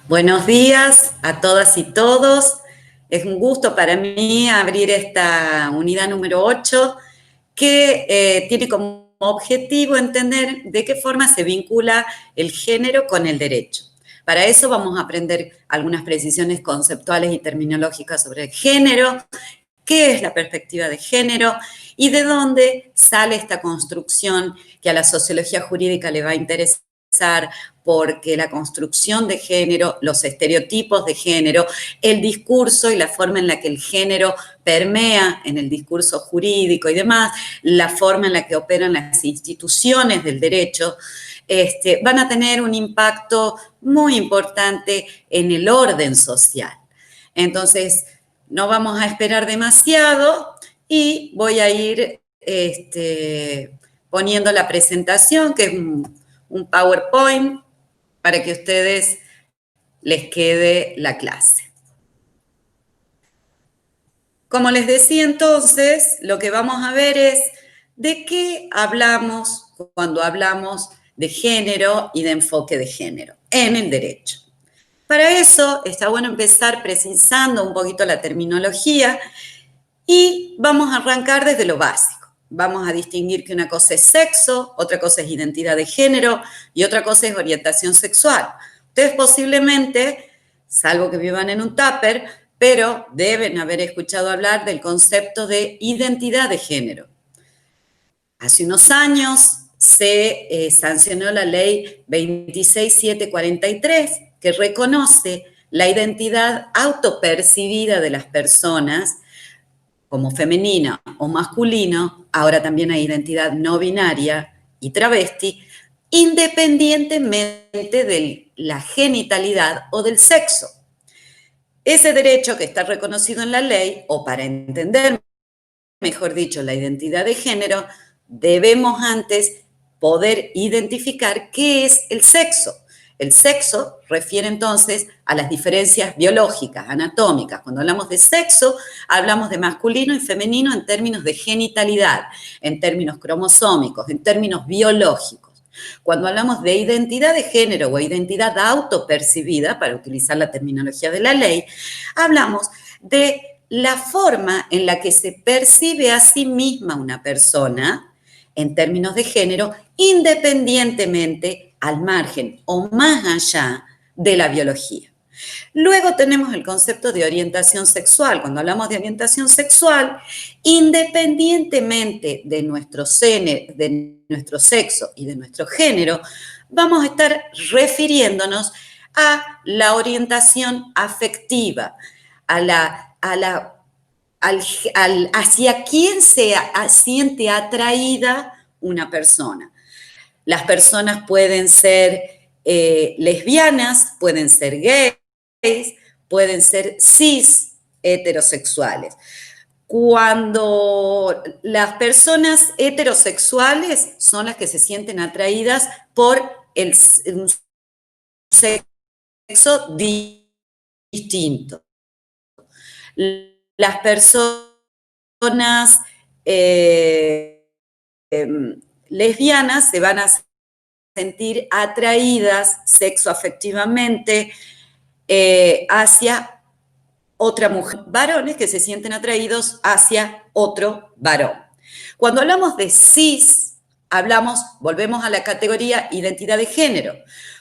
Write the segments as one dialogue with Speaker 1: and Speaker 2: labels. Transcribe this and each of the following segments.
Speaker 1: Buenos días a todas y todos. Es un gusto para mí abrir esta unidad número 8 que tiene como objetivo entender de qué forma se vincula el género con el derecho. Para eso vamos a aprender algunas precisiones conceptuales y terminológicas sobre el género, qué es la perspectiva de género y de dónde sale esta construcción que a la sociología jurídica le va a interesar, porque la construcción de género, los estereotipos de género, el discurso y la forma en la que el género permea en el discurso jurídico y demás, la forma en la que operan las instituciones del derecho, van a tener un impacto muy importante en el orden social. Entonces, no vamos a esperar demasiado y voy a ir poniendo la presentación, que es un PowerPoint, para que a ustedes les quede la clase. Como les decía entonces, lo que vamos a ver es de qué hablamos cuando hablamos de género y de enfoque de género en el derecho. Para eso está bueno empezar precisando un poquito la terminología y vamos a arrancar desde lo básico. Vamos a distinguir que una cosa es sexo, otra cosa es identidad de género y otra cosa es orientación sexual. Ustedes posiblemente, salvo que vivan en un tupper, pero deben haber escuchado hablar del concepto de identidad de género. Hace unos años se sancionó la ley 26743, que reconoce la identidad autopercibida de las personas como femenino o masculino. Ahora también hay identidad no binaria y travesti, independientemente de la genitalidad o del sexo. Ese derecho que está reconocido en la ley, o para entender, mejor dicho, la identidad de género, debemos antes poder identificar qué es el sexo. El sexo refiere entonces a las diferencias biológicas, anatómicas. Cuando hablamos de sexo, hablamos de masculino y femenino en términos de genitalidad, en términos cromosómicos, en términos biológicos. Cuando hablamos de identidad de género o identidad autopercibida, para utilizar la terminología de la ley, hablamos de la forma en la que se percibe a sí misma una persona en términos de género, independientemente, al margen o más allá de la biología. Luego tenemos el concepto de orientación sexual. Cuando hablamos de orientación sexual, independientemente de nuestro sexo y de nuestro género, vamos a estar refiriéndonos a la orientación afectiva, hacia quién se siente atraída una persona. Las personas pueden ser lesbianas, pueden ser gays, pueden ser cis heterosexuales. Cuando las personas heterosexuales son las que se sienten atraídas por un sexo distinto. Las personas lesbianas se van a sentir atraídas sexoafectivamente hacia otra mujer. Varones que se sienten atraídos hacia otro varón. Cuando hablamos de cis, volvemos a la categoría identidad de género.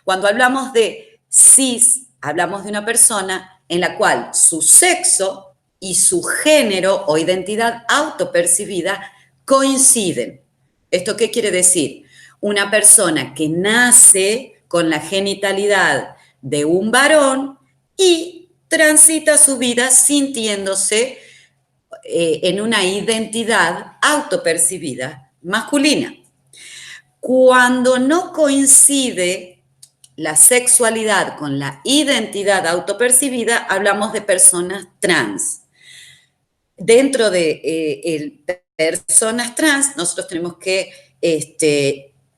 Speaker 1: Cuando hablamos de cis, hablamos de una persona en la cual su sexo y su género o identidad autopercibida coinciden. ¿Esto qué quiere decir? Una persona que nace con la genitalidad de un varón y transita su vida sintiéndose en una identidad autopercibida masculina. Cuando no coincide la sexualidad con la identidad autopercibida, hablamos de personas trans. Dentro de personas trans, nosotros tenemos que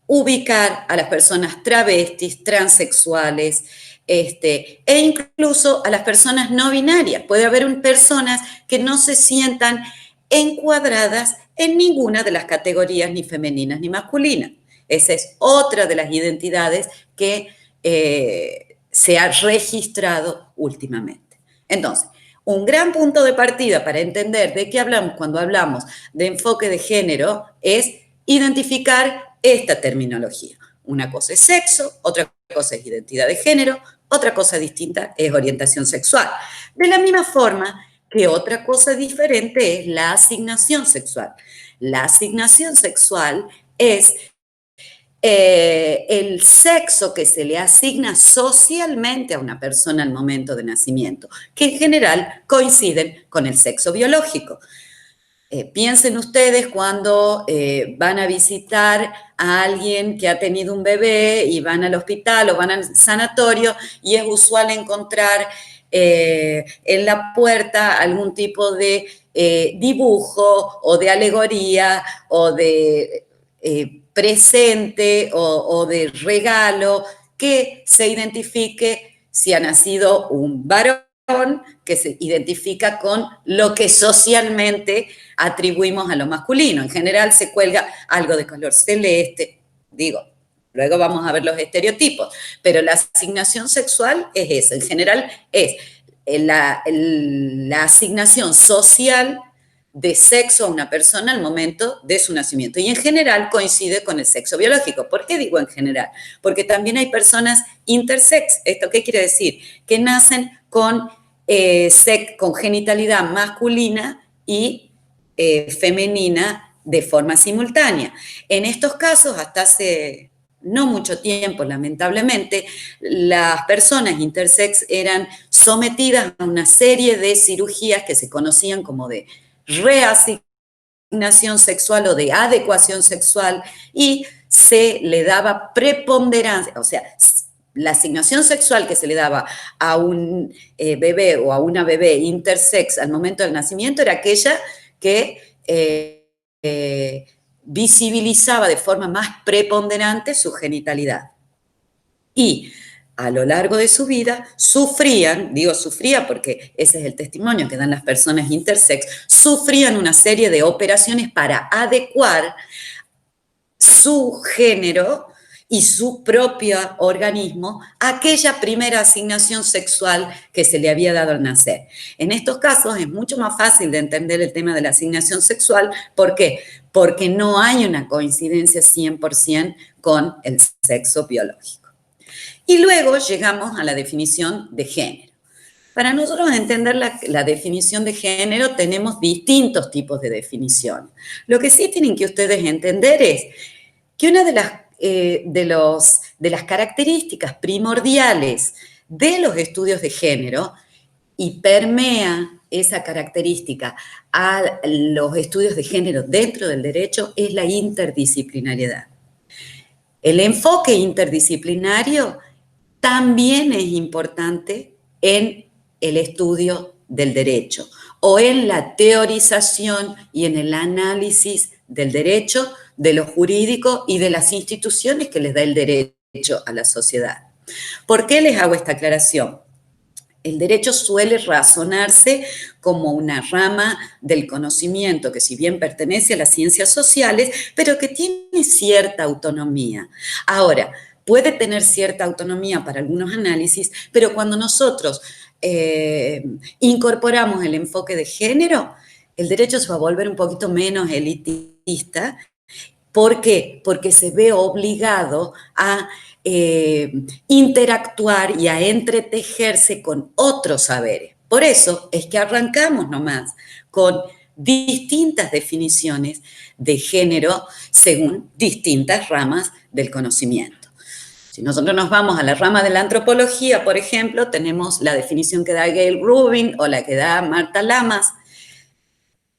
Speaker 1: ubicar a las personas travestis, transexuales, e incluso a las personas no binarias. Puede haber personas que no se sientan encuadradas en ninguna de las categorías, ni femeninas ni masculinas. Esa es otra de las identidades que se ha registrado últimamente. Entonces, un gran punto de partida para entender de qué hablamos cuando hablamos de enfoque de género es identificar esta terminología. Una cosa es sexo, otra cosa es identidad de género, otra cosa distinta es orientación sexual. De la misma forma que otra cosa diferente es la asignación sexual. La asignación sexual es el sexo que se le asigna socialmente a una persona al momento de nacimiento, que en general coinciden con el sexo biológico. Piensen ustedes cuando van a visitar a alguien que ha tenido un bebé y van al hospital o van al sanatorio y es usual encontrar en la puerta algún tipo de dibujo o de alegoría o de presente o de regalo que se identifique si ha nacido un varón, que se identifica con lo que socialmente atribuimos a lo masculino. En general se cuelga algo de color celeste, digo, luego vamos a ver los estereotipos, pero la asignación sexual es eso, en general es la asignación social de sexo a una persona al momento de su nacimiento. Y en general coincide con el sexo biológico. ¿Por qué digo en general? Porque también hay personas intersex. ¿Esto qué quiere decir? Que nacen con genitalidad masculina y femenina de forma simultánea. En estos casos, hasta hace no mucho tiempo, lamentablemente, las personas intersex eran sometidas a una serie de cirugías que se conocían como de reasignación sexual o de adecuación sexual y se le daba preponderancia, o sea, la asignación sexual que se le daba a un bebé o a una bebé intersex al momento del nacimiento era aquella que visibilizaba de forma más preponderante su genitalidad. Y a lo largo de su vida sufrían, digo sufría porque ese es el testimonio que dan las personas intersex, sufrían una serie de operaciones para adecuar su género y su propio organismo a aquella primera asignación sexual que se le había dado al nacer. En estos casos es mucho más fácil de entender el tema de la asignación sexual. ¿Por qué? Porque no hay una coincidencia 100% con el sexo biológico. Y luego llegamos a la definición de género. Para nosotros entender la definición de género tenemos distintos tipos de definición. Lo que sí tienen que ustedes entender es que una de las características primordiales de los estudios de género y permea esa característica a los estudios de género dentro del derecho es la interdisciplinariedad. El enfoque interdisciplinario también es importante en el estudio del derecho o en la teorización y en el análisis del derecho, de lo jurídico y de las instituciones que les da el derecho a la sociedad. ¿Por qué les hago esta aclaración? El derecho suele razonarse como una rama del conocimiento que si bien pertenece a las ciencias sociales, pero que tiene cierta autonomía. Ahora, puede tener cierta autonomía para algunos análisis, pero cuando nosotros incorporamos el enfoque de género, el derecho se va a volver un poquito menos elitista. ¿Por qué? Porque se ve obligado a interactuar y a entretejerse con otros saberes. Por eso es que arrancamos nomás con distintas definiciones de género según distintas ramas del conocimiento. Si nosotros nos vamos a la rama de la antropología, por ejemplo, tenemos la definición que da Gail Rubin o la que da Marta Lamas,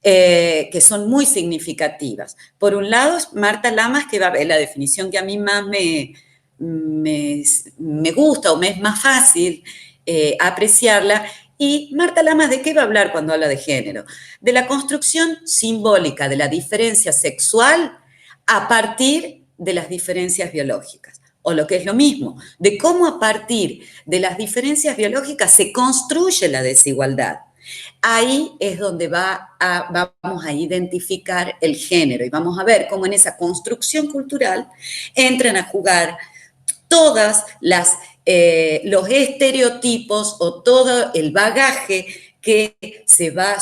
Speaker 1: que son muy significativas. Por un lado, Marta Lamas, que va a ver la definición que a mí más me gusta o me es más fácil apreciarla. Y Marta Lamas, ¿de qué va a hablar cuando habla de género? De la construcción simbólica de la diferencia sexual a partir de las diferencias biológicas. O lo que es lo mismo, de cómo a partir de las diferencias biológicas se construye la desigualdad. Ahí es donde vamos a identificar el género y vamos a ver cómo en esa construcción cultural entran a jugar todas las los estereotipos o todo el bagaje que se va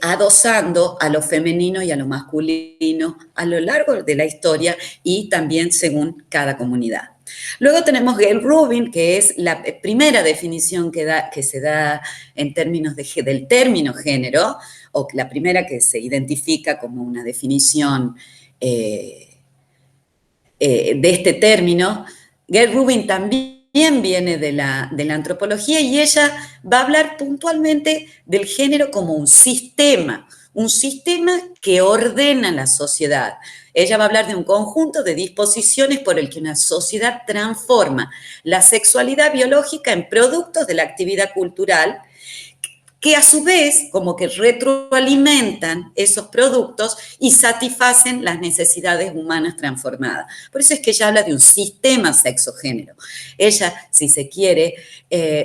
Speaker 1: adosando a lo femenino y a lo masculino a lo largo de la historia y también según cada comunidad. Luego tenemos Gayle Rubin, que es la primera definición que se da en términos del término género, o la primera que se identifica como una definición de este término. Gayle Rubin también viene de la antropología y ella va a hablar puntualmente del género como un sistema que ordena la sociedad. Ella va a hablar de un conjunto de disposiciones por el que una sociedad transforma la sexualidad biológica en productos de la actividad cultural, que a su vez como que retroalimentan esos productos y satisfacen las necesidades humanas transformadas. Por eso es que ella habla de un sistema sexogénero. Ella, si se quiere,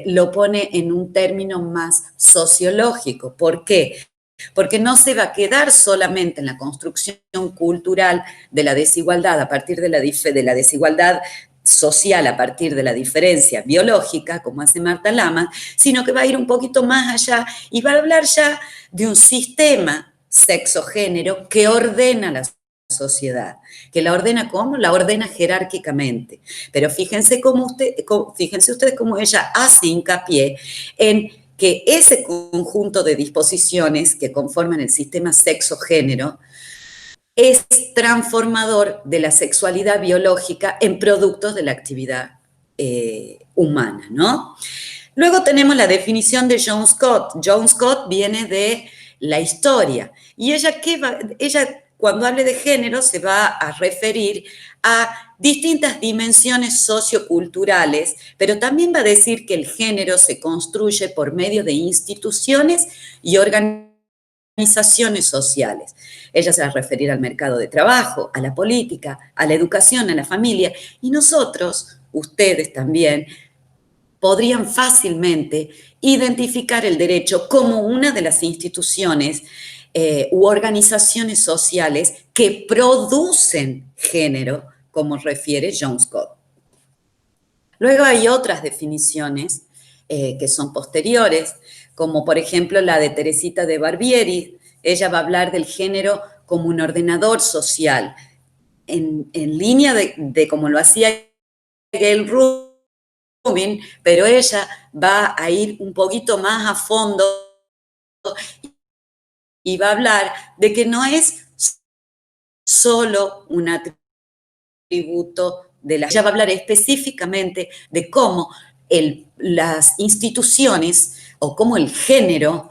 Speaker 1: lo pone en un término más sociológico. ¿Por qué? Porque no se va a quedar solamente en la construcción cultural de la desigualdad a partir de la desigualdad social a partir de la diferencia biológica, como hace Marta Lamas, sino que va a ir un poquito más allá y va a hablar ya de un sistema sexogénero que ordena la sociedad. ¿Que la ordena cómo? La ordena jerárquicamente. Pero fíjense ustedes cómo ella hace hincapié en que ese conjunto de disposiciones que conforman el sistema sexogénero es transformador de la sexualidad biológica en productos de la actividad humana, ¿no? Luego tenemos la definición de Joan Scott. Joan Scott viene de la historia y ella cuando hable de género se va a referir a distintas dimensiones socioculturales, pero también va a decir que el género se construye por medio de instituciones y organizaciones sociales. Ella se va a referir al mercado de trabajo, a la política, a la educación, a la familia, y nosotros, ustedes también, podrían fácilmente identificar el derecho como una de las instituciones u organizaciones sociales que producen género, como refiere Joan Scott. Luego hay otras definiciones que son posteriores, como por ejemplo la de Teresita de Barbieri. Ella va a hablar del género como un ordenador social, en línea de como lo hacía Gayle Rubin, pero ella va a ir un poquito más a fondo y va a hablar de que no es solo un atributo de la... Ella va a hablar específicamente de cómo las instituciones o cómo el género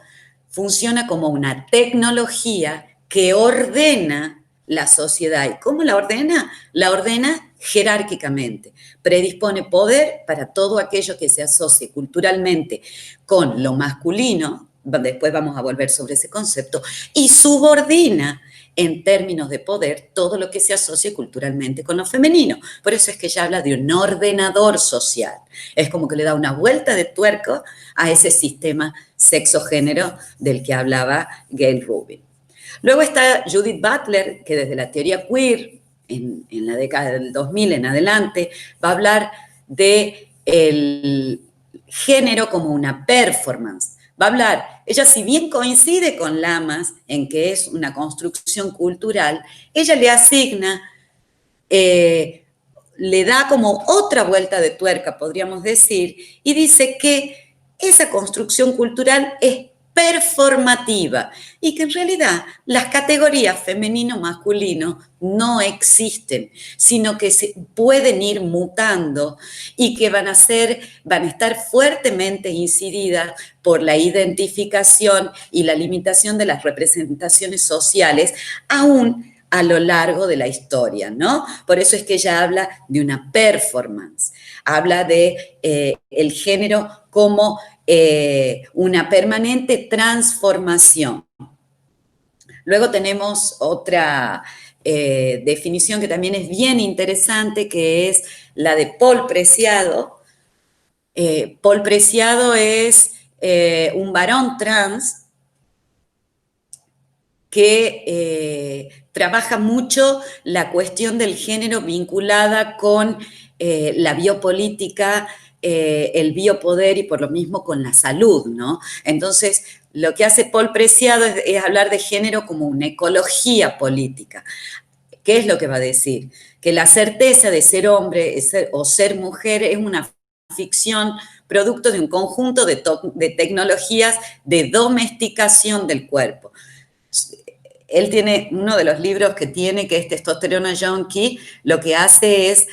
Speaker 1: funciona como una tecnología que ordena la sociedad. ¿Y cómo la ordena? La ordena jerárquicamente. Predispone poder para todo aquello que se asocie culturalmente con lo masculino, después vamos a volver sobre ese concepto, y subordina en términos de poder todo lo que se asocie culturalmente con lo femenino. Por eso es que ella habla de un ordenador social. Es como que le da una vuelta de tuerco a ese sistema sexogénero del que hablaba Gayle Rubin. Luego está Judith Butler, que desde la teoría queer, en la década del 2000 en adelante, va a hablar de el género como una performance. Va a hablar, ella si bien coincide con Lamas en que es una construcción cultural, ella le asigna, le da como otra vuelta de tuerca, podríamos decir, y dice que esa construcción cultural es performativa y que en realidad las categorías femenino-masculino no existen, sino que se pueden ir mutando y que van a estar fuertemente incididas por la identificación y la limitación de las representaciones sociales, aún a lo largo de la historia, ¿no? Por eso es que ella habla de una performance, habla de el género como una permanente transformación. Luego tenemos otra definición que también es bien interesante, que es la de Paul Preciado. Paul Preciado es un varón trans que trabaja mucho la cuestión del género vinculada con la biopolítica, el biopoder y por lo mismo con la salud, ¿no? Entonces, lo que hace Paul Preciado es hablar de género como una ecología política. ¿Qué es lo que va a decir? Que la certeza de ser hombre o ser mujer es una ficción producto de un conjunto de tecnologías de domesticación del cuerpo. Él tiene uno de los libros que tiene, que es Testosterona Junkie, lo que hace es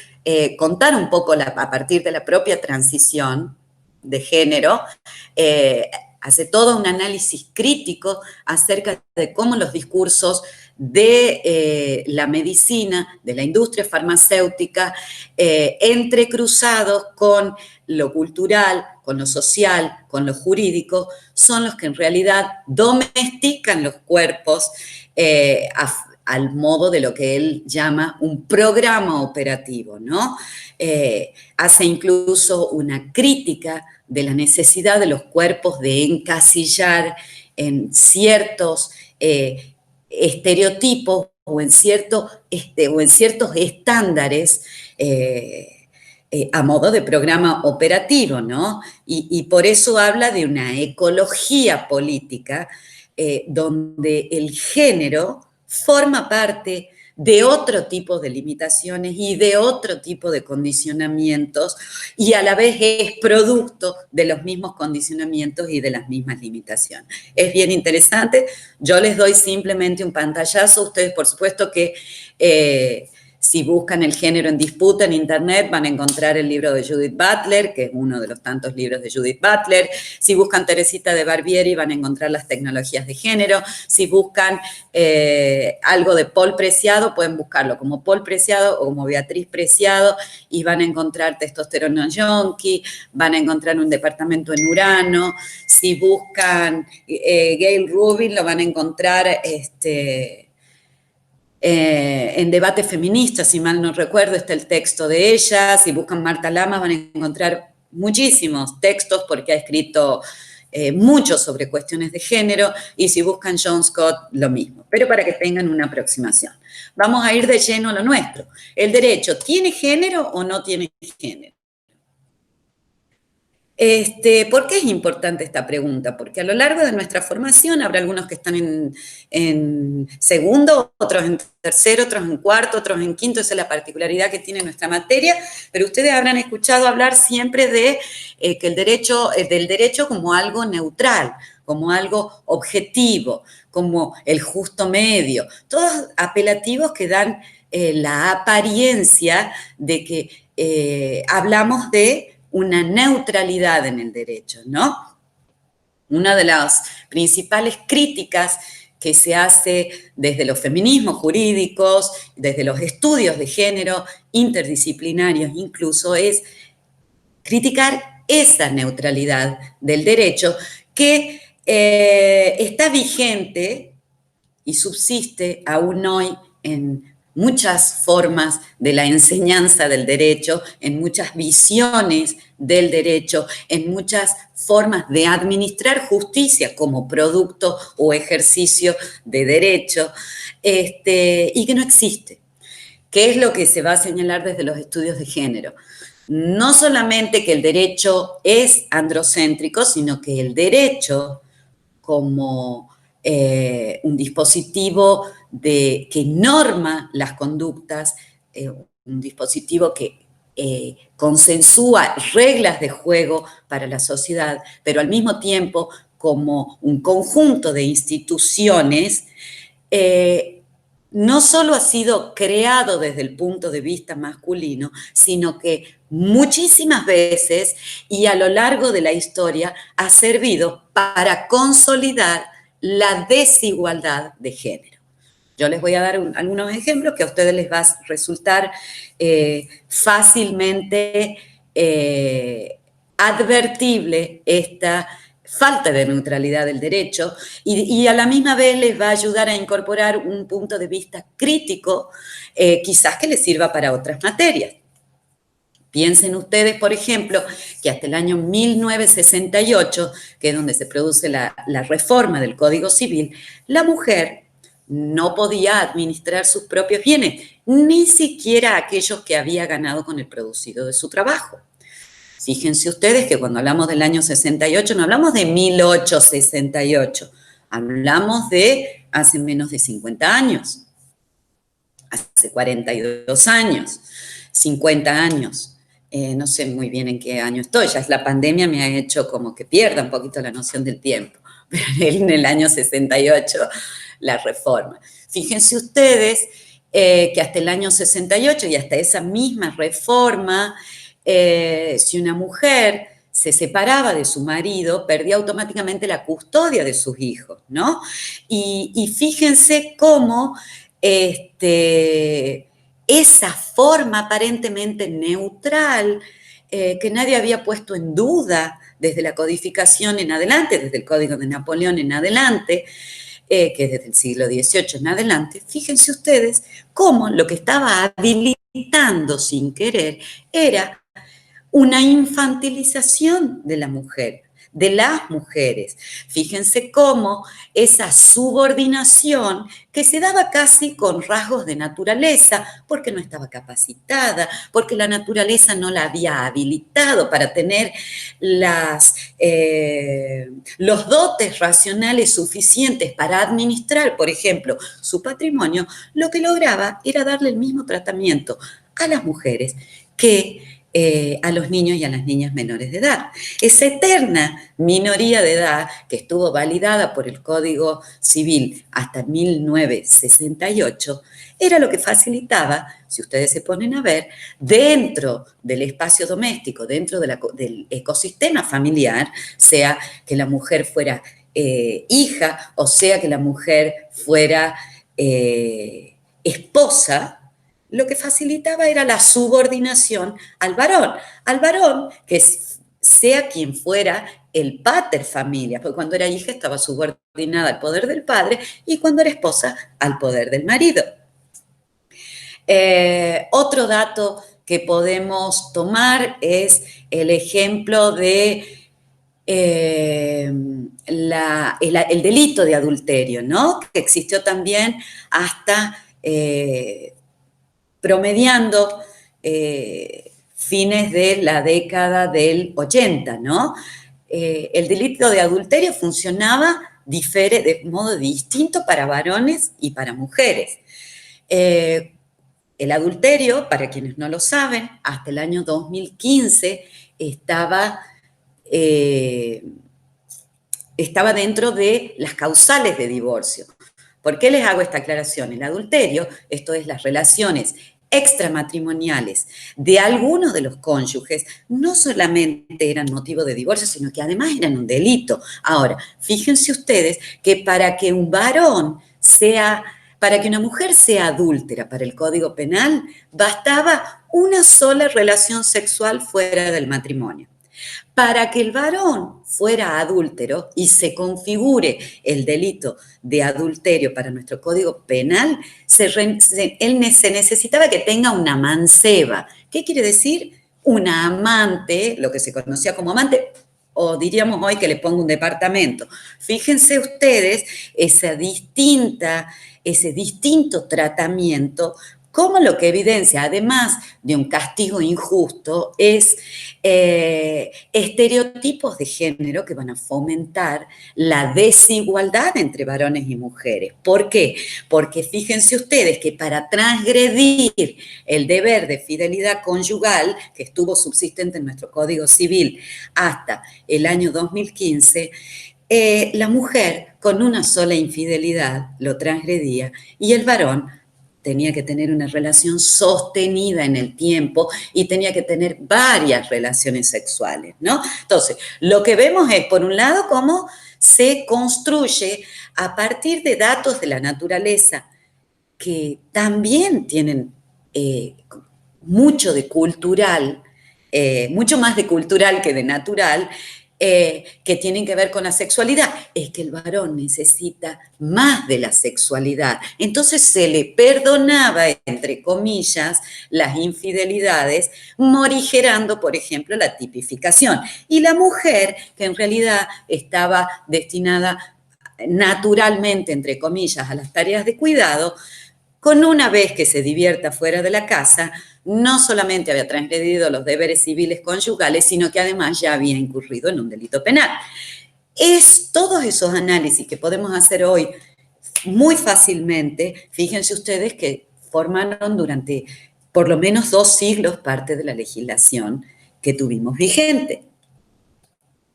Speaker 1: contar un poco a partir de la propia transición de género, hace todo un análisis crítico acerca de cómo los discursos de la medicina, de la industria farmacéutica, entrecruzados con lo cultural, con lo social, con lo jurídico, son los que en realidad domestican los cuerpos al modo de lo que él llama un programa operativo, ¿no? Hace incluso una crítica de la necesidad de los cuerpos de encasillar en ciertos estereotipos o en ciertos estándares a modo de programa operativo, ¿no? Y por eso habla de una ecología política donde el género forma parte de otro tipo de limitaciones y de otro tipo de condicionamientos y a la vez es producto de los mismos condicionamientos y de las mismas limitaciones. Es bien interesante. Yo les doy simplemente un pantallazo. Ustedes, por supuesto que si buscan el género en disputa en internet van a encontrar el libro de Judith Butler, que es uno de los tantos libros de Judith Butler. Si buscan Teresita de Barbieri van a encontrar las tecnologías de género. Si buscan algo de Paul Preciado, pueden buscarlo como Paul Preciado o como Beatriz Preciado y van a encontrar Testosterona Junkie, van a encontrar un departamento en Urano. Si buscan Gail Rubin, lo van a encontrar en Debate Feminista, si mal no recuerdo, está el texto de ella. Si buscan Marta Lamas van a encontrar muchísimos textos porque ha escrito mucho sobre cuestiones de género, y si buscan John Scott, lo mismo, pero para que tengan una aproximación. Vamos a ir de lleno a lo nuestro. ¿El derecho tiene género o no tiene género? ¿Por qué es importante esta pregunta? Porque a lo largo de nuestra formación habrá algunos que están en segundo, otros en tercero, otros en cuarto, otros en quinto. Esa es la particularidad que tiene nuestra materia, pero ustedes habrán escuchado hablar siempre de que del derecho como algo neutral, como algo objetivo, como el justo medio, todos apelativos que dan la apariencia de que hablamos de una neutralidad en el derecho, ¿no? Una de las principales críticas que se hace desde los feminismos jurídicos, desde los estudios de género, interdisciplinarios incluso, es criticar esa neutralidad del derecho que está vigente y subsiste aún hoy en muchas formas de la enseñanza del derecho, en muchas visiones del derecho, en muchas formas de administrar justicia como producto o ejercicio de derecho, y que no existe. ¿Qué es lo que se va a señalar desde los estudios de género? No solamente que el derecho es androcéntrico, sino que el derecho como un dispositivo que norma las conductas, un dispositivo que consensúa reglas de juego para la sociedad, pero al mismo tiempo como un conjunto de instituciones, no solo ha sido creado desde el punto de vista masculino, sino que muchísimas veces y a lo largo de la historia ha servido para consolidar la desigualdad de género. Yo les voy a dar algunos ejemplos que a ustedes les va a resultar fácilmente advertible esta falta de neutralidad del derecho y a la misma vez les va a ayudar a incorporar un punto de vista crítico, quizás que les sirva para otras materias. Piensen ustedes, por ejemplo, que hasta el año 1968, que es donde se produce la reforma del Código Civil, la mujer no podía administrar sus propios bienes, ni siquiera aquellos que había ganado con el producido de su trabajo. Fíjense ustedes que cuando hablamos del año 68, no hablamos de 1868, hablamos de hace menos de 50 años, hace 42 años, 50 años. No sé muy bien en qué año estoy, ya es la pandemia me ha hecho como que pierda un poquito la noción del tiempo, pero en el año 68 la reforma. Fíjense ustedes que hasta el año 68 y hasta esa misma reforma, si una mujer se separaba de su marido, perdía automáticamente la custodia de sus hijos, ¿no? Y fíjense cómo esa forma aparentemente neutral, que nadie había puesto en duda desde la codificación en adelante, desde el Código de Napoleón en adelante, que es desde el siglo XVIII en adelante, fíjense ustedes cómo lo que estaba habilitando sin querer era una infantilización de la mujer, de las mujeres. Fíjense cómo esa subordinación que se daba casi con rasgos de naturaleza, porque no estaba capacitada, porque la naturaleza no la había habilitado para tener los dotes racionales suficientes para administrar, por ejemplo, su patrimonio, lo que lograba era darle el mismo tratamiento a las mujeres que a los niños y a las niñas menores de edad. Esa eterna minoría de edad que estuvo validada por el Código Civil hasta 1968 era lo que facilitaba, si ustedes se ponen a ver, dentro del espacio doméstico, dentro del ecosistema familiar, sea que la mujer fuera hija o sea que la mujer fuera esposa, lo que facilitaba era la subordinación al varón que sea quien fuera el pater familia, porque cuando era hija estaba subordinada al poder del padre y cuando era esposa al poder del marido. Otro dato que podemos tomar es el ejemplo de el delito de adulterio, ¿no? Que existió también hasta promediando fines de la década del 80, ¿no? El delito de adulterio funcionaba de modo distinto para varones y para mujeres. El adulterio, para quienes no lo saben, hasta el año 2015 estaba dentro de las causales de divorcio. ¿Por qué les hago esta aclaración? El adulterio, esto es las relaciones extramatrimoniales de algunos de los cónyuges, no solamente eran motivo de divorcio, sino que además eran un delito. Ahora, fíjense ustedes que para que una mujer sea adúltera para el Código Penal, bastaba una sola relación sexual fuera del matrimonio. Para que el varón fuera adúltero y se configure el delito de adulterio para nuestro Código Penal, se necesitaba que tenga una manceba. ¿Qué quiere decir? Una amante, lo que se conocía como amante, o diríamos hoy que le pongo un departamento. Fíjense ustedes ese distinto tratamiento, como lo que evidencia, además de un castigo injusto, es estereotipos de género que van a fomentar la desigualdad entre varones y mujeres. ¿Por qué? Porque fíjense ustedes que para transgredir el deber de fidelidad conyugal que estuvo subsistente en nuestro Código Civil hasta el año 2015, la mujer con una sola infidelidad lo transgredía y el varón tenía que tener una relación sostenida en el tiempo y tenía que tener varias relaciones sexuales, ¿no? Entonces, lo que vemos es, por un lado, cómo se construye a partir de datos de la naturaleza que también tienen mucho de cultural, mucho más de cultural que de natural, que tienen que ver con la sexualidad, es que el varón necesita más de la sexualidad. Entonces se le perdonaba, entre comillas, las infidelidades, morigerando, por ejemplo, la tipificación. Y la mujer, que en realidad estaba destinada naturalmente, entre comillas, a las tareas de cuidado, con una vez que se divierta fuera de la casa, no solamente había transgredido los deberes civiles conyugales, sino que además ya había incurrido en un delito penal. Es todos esos análisis que podemos hacer hoy muy fácilmente, fíjense ustedes que formaron durante por lo menos 2 siglos parte de la legislación que tuvimos vigente.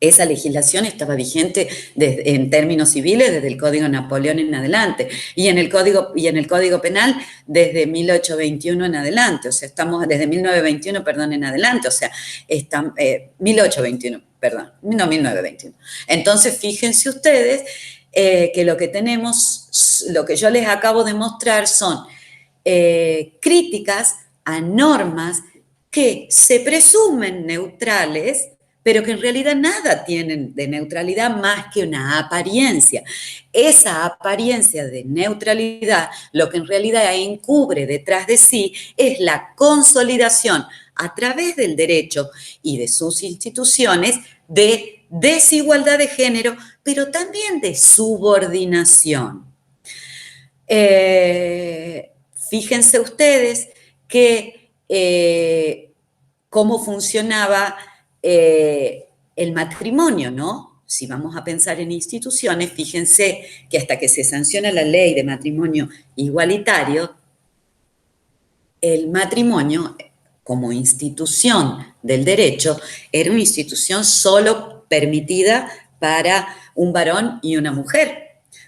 Speaker 1: Esa legislación estaba vigente en términos civiles desde el Código Napoleón en adelante y en el Código Penal desde 1821 en adelante, o sea, estamos desde 1921, perdón, en adelante, o sea, 1821, perdón, no 1921. Entonces, fíjense ustedes que lo que tenemos, lo que yo les acabo de mostrar son críticas a normas que se presumen neutrales, pero que en realidad nada tienen de neutralidad más que una apariencia. Esa apariencia de neutralidad, lo que en realidad encubre detrás de sí es la consolidación a través del derecho y de sus instituciones de desigualdad de género, pero también de subordinación. Fíjense ustedes que cómo funcionaba el matrimonio, ¿no? Si vamos a pensar en instituciones, fíjense que hasta que se sanciona la ley de matrimonio igualitario, el matrimonio como institución del derecho era una institución solo permitida para un varón y una mujer.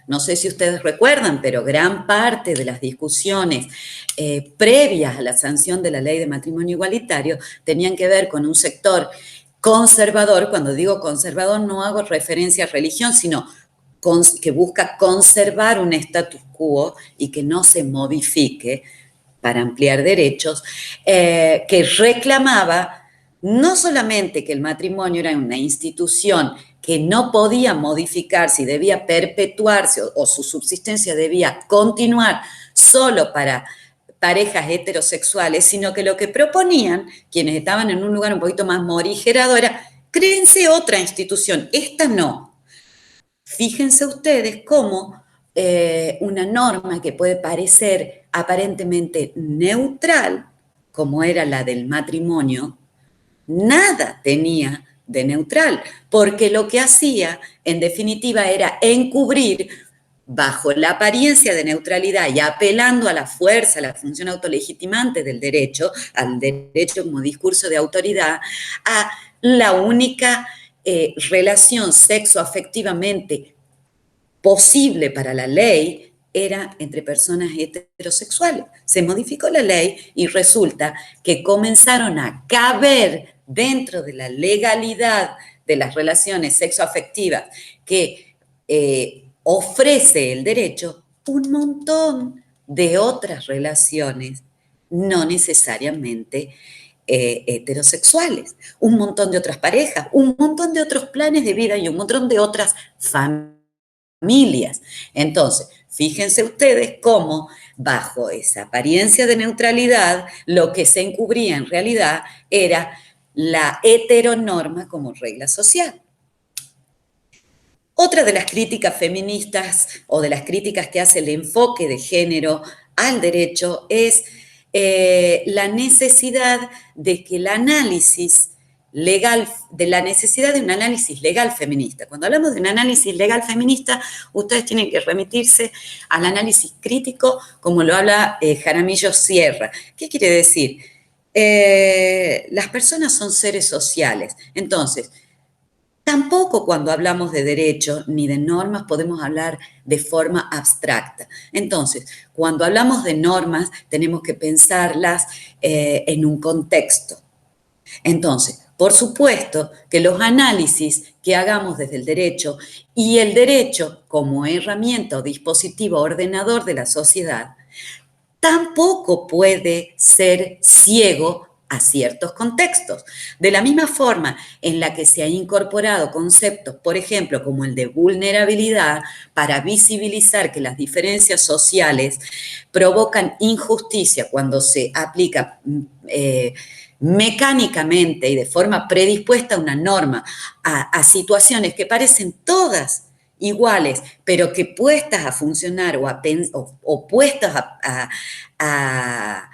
Speaker 1: No sé si ustedes recuerdan, pero gran parte de las discusiones previas a la sanción de la ley de matrimonio igualitario tenían que ver con un sector conservador. Cuando digo conservador no hago referencia a religión, sino que busca conservar un status quo y que no se modifique para ampliar derechos, que reclamaba no solamente que el matrimonio era una institución que no podía modificarse y debía perpetuarse o su subsistencia debía continuar solo para parejas heterosexuales, sino que lo que proponían quienes estaban en un lugar un poquito más morigerado era créense otra institución, esta no. Fíjense ustedes cómo una norma que puede parecer aparentemente neutral, como era la del matrimonio, nada tenía de neutral, porque lo que hacía, en definitiva, era encubrir bajo la apariencia de neutralidad y apelando a la fuerza, a la función autolegitimante del derecho, al derecho como discurso de autoridad, a la única relación sexoafectivamente posible para la ley era entre personas heterosexuales. Se modificó la ley y resulta que comenzaron a caber dentro de la legalidad de las relaciones sexoafectivas que ofrece el derecho un montón de otras relaciones, no necesariamente heterosexuales, un montón de otras parejas, un montón de otros planes de vida y un montón de otras familias. Entonces, fíjense ustedes cómo bajo esa apariencia de neutralidad, lo que se encubría en realidad era la heteronorma como regla social. Otra de las críticas feministas o de las críticas que hace el enfoque de género al derecho es la necesidad de que el análisis legal, de la necesidad de un análisis legal feminista. Cuando hablamos de un análisis legal feminista, ustedes tienen que remitirse al análisis crítico, como lo habla Jaramillo Sierra. ¿Qué quiere decir? Las personas son seres sociales. Entonces, tampoco cuando hablamos de derecho ni de normas podemos hablar de forma abstracta. Entonces, cuando hablamos de normas tenemos que pensarlas en un contexto. Entonces, por supuesto que los análisis que hagamos desde el derecho y el derecho como herramienta o dispositivo ordenador de la sociedad tampoco puede ser ciego a ciertos contextos. De la misma forma en la que se han incorporado conceptos, por ejemplo, como el de vulnerabilidad, para visibilizar que las diferencias sociales provocan injusticia cuando se aplica mecánicamente y de forma predispuesta una norma a situaciones que parecen todas iguales, pero que puestas a funcionar o puestas a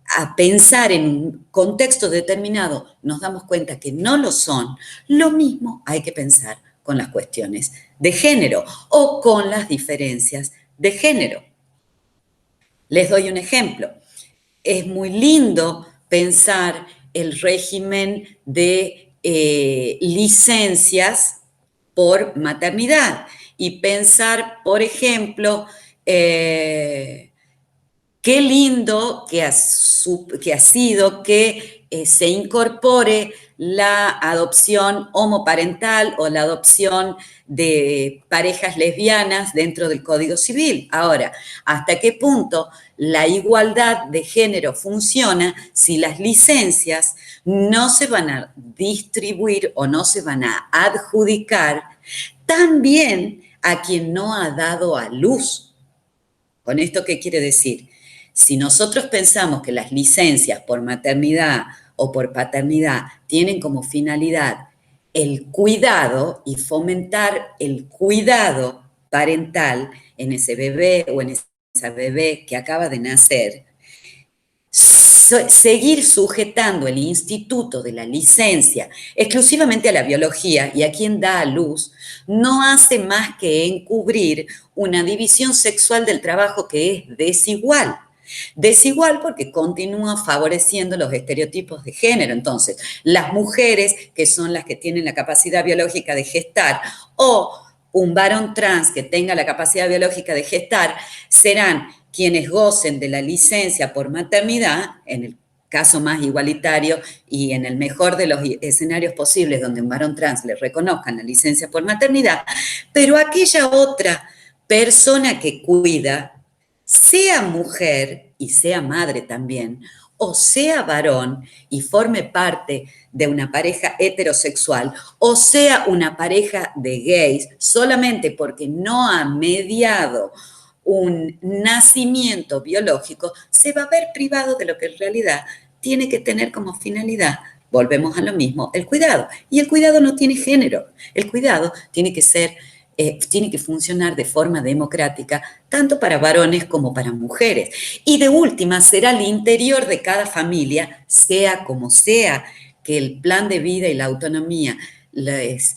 Speaker 1: a pensar en un contexto determinado, nos damos cuenta que no lo son, lo mismo hay que pensar con las cuestiones de género o con las diferencias de género. Les doy un ejemplo. Es muy lindo pensar el régimen de licencias por maternidad y pensar, por ejemplo, qué lindo que ha sido que se incorpore la adopción homoparental o la adopción de parejas lesbianas dentro del Código Civil. Ahora, ¿hasta qué punto la igualdad de género funciona si las licencias no se van a distribuir o no se van a adjudicar también a quien no ha dado a luz? ¿Con esto qué quiere decir? Si nosotros pensamos que las licencias por maternidad o por paternidad tienen como finalidad el cuidado y fomentar el cuidado parental en ese bebé o en esa bebé que acaba de nacer, seguir sujetando el instituto de la licencia exclusivamente a la biología y a quien da a luz, no hace más que encubrir una división sexual del trabajo que es desigual. Desigual porque continúa favoreciendo los estereotipos de género. Entonces, las mujeres, que son las que tienen la capacidad biológica de gestar, o un varón trans que tenga la capacidad biológica de gestar, serán quienes gocen de la licencia por maternidad, en el caso más igualitario y en el mejor de los escenarios posibles donde un varón trans le reconozcan la licencia por maternidad, pero aquella otra persona que cuida, sea mujer y sea madre también, o sea varón y forme parte de una pareja heterosexual, o sea una pareja de gays, solamente porque no ha mediado un nacimiento biológico, se va a ver privado de lo que en realidad tiene que tener como finalidad. Volvemos a lo mismo, el cuidado. Y el cuidado no tiene género. El cuidado tiene que ser, tiene que funcionar de forma democrática, tanto para varones como para mujeres. Y de última, será al interior de cada familia, sea como sea, que el plan de vida y la autonomía les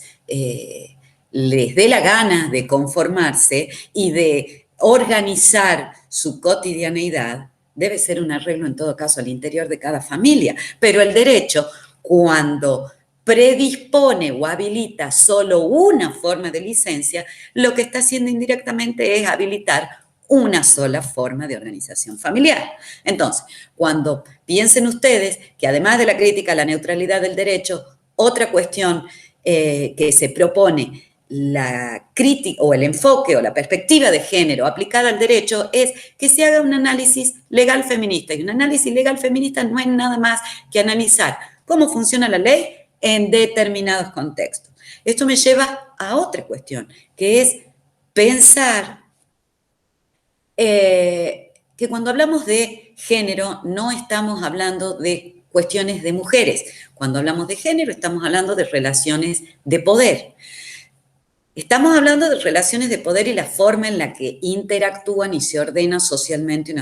Speaker 1: dé la gana de conformarse y de organizar su cotidianeidad, debe ser un arreglo en todo caso al interior de cada familia. Pero el derecho, cuando predispone o habilita solo una forma de licencia, lo que está haciendo indirectamente es habilitar una sola forma de organización familiar. Entonces, cuando piensen ustedes que además de la crítica a la neutralidad del derecho, otra cuestión que se propone la crítica o el enfoque o la perspectiva de género aplicada al derecho es que se haga un análisis legal feminista. Y un análisis legal feminista no es nada más que analizar cómo funciona la ley en determinados contextos. Esto me lleva a otra cuestión, que es pensar que cuando hablamos de género no estamos hablando de cuestiones de mujeres. Cuando hablamos de género estamos hablando de relaciones de poder. Estamos hablando de relaciones de poder y la forma en la que interactúan y se ordena socialmente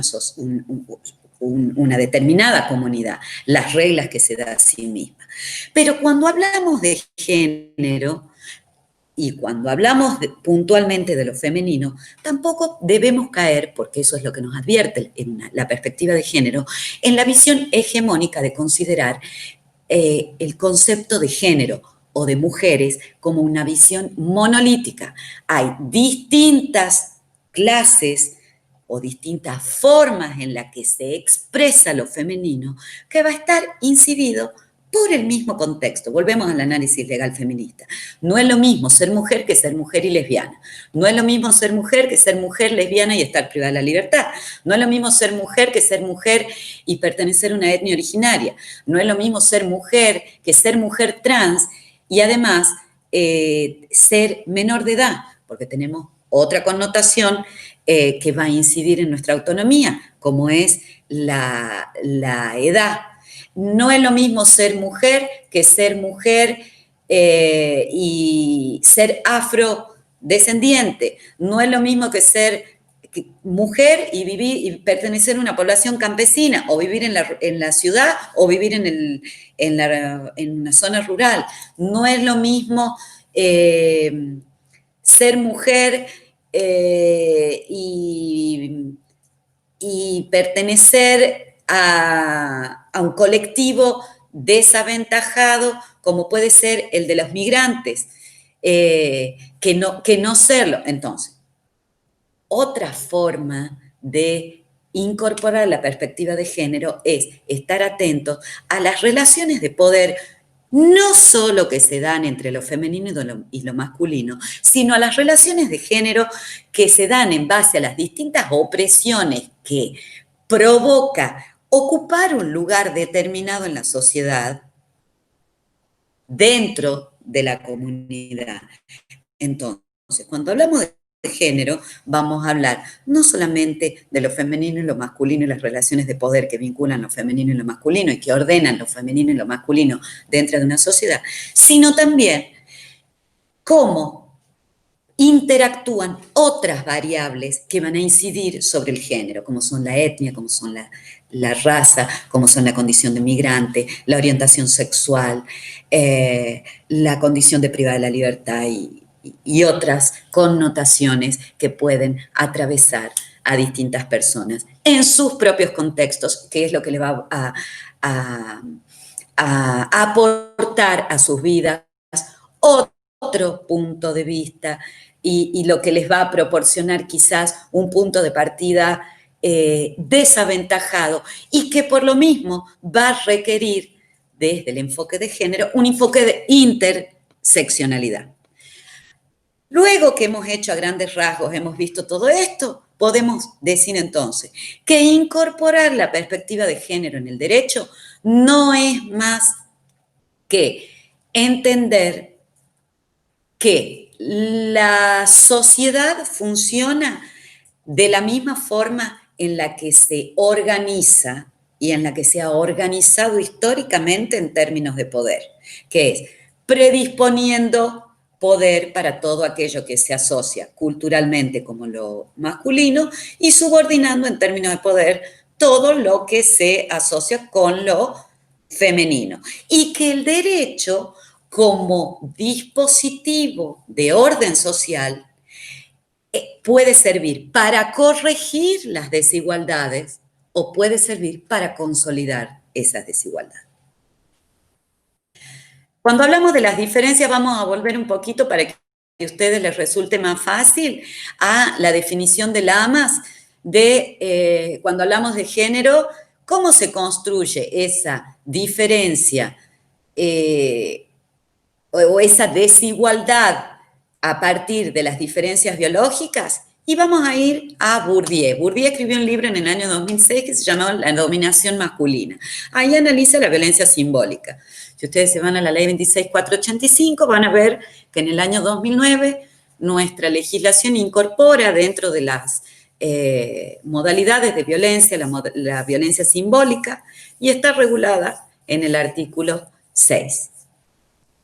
Speaker 1: una determinada comunidad, las reglas que se da a sí misma. Pero cuando hablamos de género y cuando hablamos puntualmente de lo femenino, tampoco debemos caer, porque eso es lo que nos advierte en la perspectiva de género, en la visión hegemónica de considerar el concepto de género o de mujeres como una visión monolítica. Hay distintas clases o distintas formas en las que se expresa lo femenino que va a estar incidido por el mismo contexto. Volvemos al análisis legal feminista. No es lo mismo ser mujer que ser mujer y lesbiana. No es lo mismo ser mujer que ser mujer lesbiana y estar privada de la libertad. No es lo mismo ser mujer que ser mujer y pertenecer a una etnia originaria. No es lo mismo ser mujer que ser mujer trans y además ser menor de edad, porque tenemos otra connotación que va a incidir en nuestra autonomía, como es la edad. No es lo mismo ser mujer que ser mujer y ser afro descendiente. No es lo mismo que ser mujer y vivir y pertenecer a una población campesina, o vivir en la ciudad, o vivir en una zona rural. No es lo mismo ser mujer y pertenecer a un colectivo desaventajado como puede ser el de los migrantes, que no serlo. Entonces, otra forma de incorporar la perspectiva de género es estar atentos a las relaciones de poder, no solo que se dan entre lo femenino y lo masculino, sino a las relaciones de género que se dan en base a las distintas opresiones que provoca ocupar un lugar determinado en la sociedad dentro de la comunidad. Entonces, cuando hablamos de género, vamos a hablar no solamente de lo femenino y lo masculino y las relaciones de poder que vinculan lo femenino y lo masculino y que ordenan lo femenino y lo masculino dentro de una sociedad, sino también cómo interactúan otras variables que van a incidir sobre el género, como son la etnia, como son la raza, como son la condición de migrante, la orientación sexual, la condición de privada de la libertad y otras connotaciones que pueden atravesar a distintas personas en sus propios contextos, que es lo que le va a aportar a sus vidas otro punto de vista y lo que les va a proporcionar quizás un punto de partida desaventajado y que por lo mismo va a requerir desde el enfoque de género un enfoque de interseccionalidad. Luego que hemos hecho a grandes rasgos, hemos visto todo esto, podemos decir entonces que incorporar la perspectiva de género en el derecho no es más que entender que la sociedad funciona de la misma forma en la que se organiza y en la que se ha organizado históricamente en términos de poder, que es predisponiendo poder para todo aquello que se asocia culturalmente como lo masculino y subordinando en términos de poder todo lo que se asocia con lo femenino. Y que el derecho, como dispositivo de orden social, puede servir para corregir las desigualdades o puede servir para consolidar esas desigualdades. Cuando hablamos de las diferencias, vamos a volver un poquito para que a ustedes les resulte más fácil a la definición de Lamas de cuando hablamos de género, cómo se construye esa diferencia o esa desigualdad a partir de las diferencias biológicas. Y vamos a ir a Bourdieu. Bourdieu escribió un libro en el año 2006 que se llamaba La dominación masculina. Ahí analiza la violencia simbólica. Si ustedes se van a la ley 26.485, van a ver que en el año 2009 nuestra legislación incorpora dentro de las modalidades de violencia la violencia simbólica y está regulada en el artículo 6.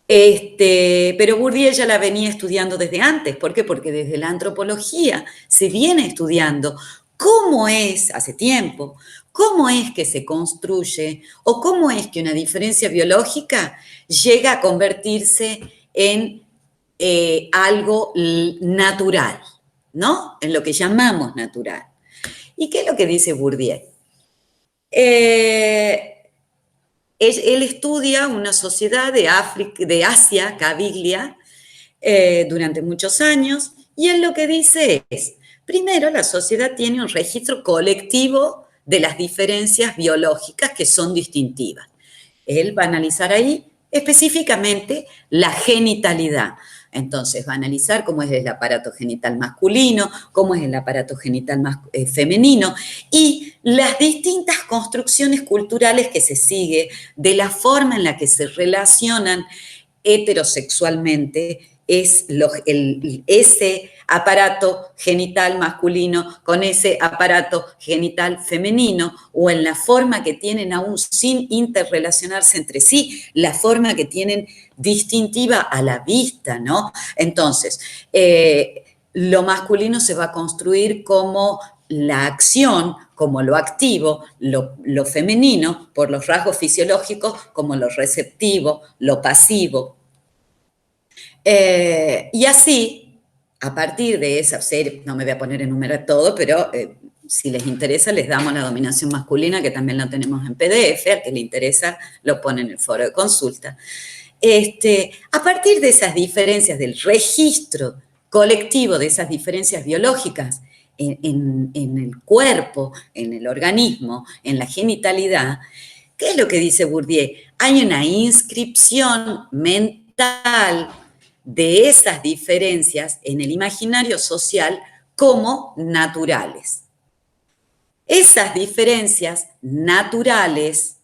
Speaker 1: Pero Bourdieu ya la venía estudiando desde antes. ¿Por qué? Porque desde la antropología se viene estudiando cómo es, hace tiempo, cómo es que se construye o cómo es que una diferencia biológica llega a convertirse en algo natural, ¿no? En lo que llamamos natural. ¿Y qué es lo que dice Bourdieu? Él estudia una sociedad de Asia, Caviglia, durante muchos años, y él lo que dice es, primero, la sociedad tiene un registro colectivo de las diferencias biológicas que son distintivas. Él va a analizar ahí específicamente la genitalidad. Entonces va a analizar cómo es el aparato genital masculino, cómo es el aparato genital femenino y las distintas construcciones culturales que se sigue de la forma en la que se relacionan heterosexualmente ese aparato genital masculino con ese aparato genital femenino, o en la forma que tienen aún sin interrelacionarse entre sí, la forma que tienen distintiva a la vista, ¿no? Entonces, lo masculino se va a construir como la acción, como lo activo, lo femenino, por los rasgos fisiológicos, como lo receptivo, lo pasivo. Y así, a partir de esa serie, no me voy a poner a enumerar todo, pero si les interesa, les damos la dominación masculina, que también la tenemos en PDF, al que le interesa lo pone en el foro de consulta. A partir de esas diferencias, del registro colectivo de esas diferencias biológicas en el cuerpo, en el organismo, en la genitalidad, ¿qué es lo que dice Bourdieu? Hay una inscripción mental de esas diferencias en el imaginario social como naturales. Esas diferencias naturales,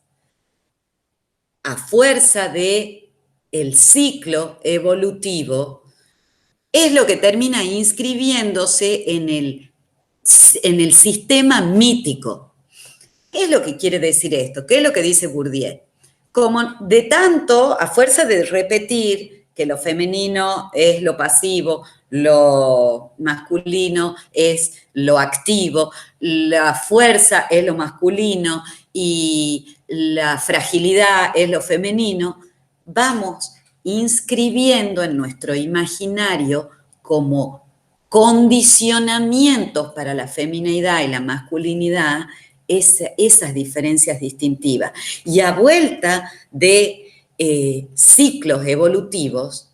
Speaker 1: a fuerza de el ciclo evolutivo, es lo que termina inscribiéndose en el sistema mítico. ¿Qué es lo que quiere decir esto? ¿Qué es lo que dice Bourdieu? Como de tanto, a fuerza de repetir que lo femenino es lo pasivo, lo masculino es lo activo, la fuerza es lo masculino y la fragilidad es lo femenino, vamos inscribiendo en nuestro imaginario como condicionamientos para la feminidad y la masculinidad esas diferencias distintivas. Y a vuelta de ciclos evolutivos,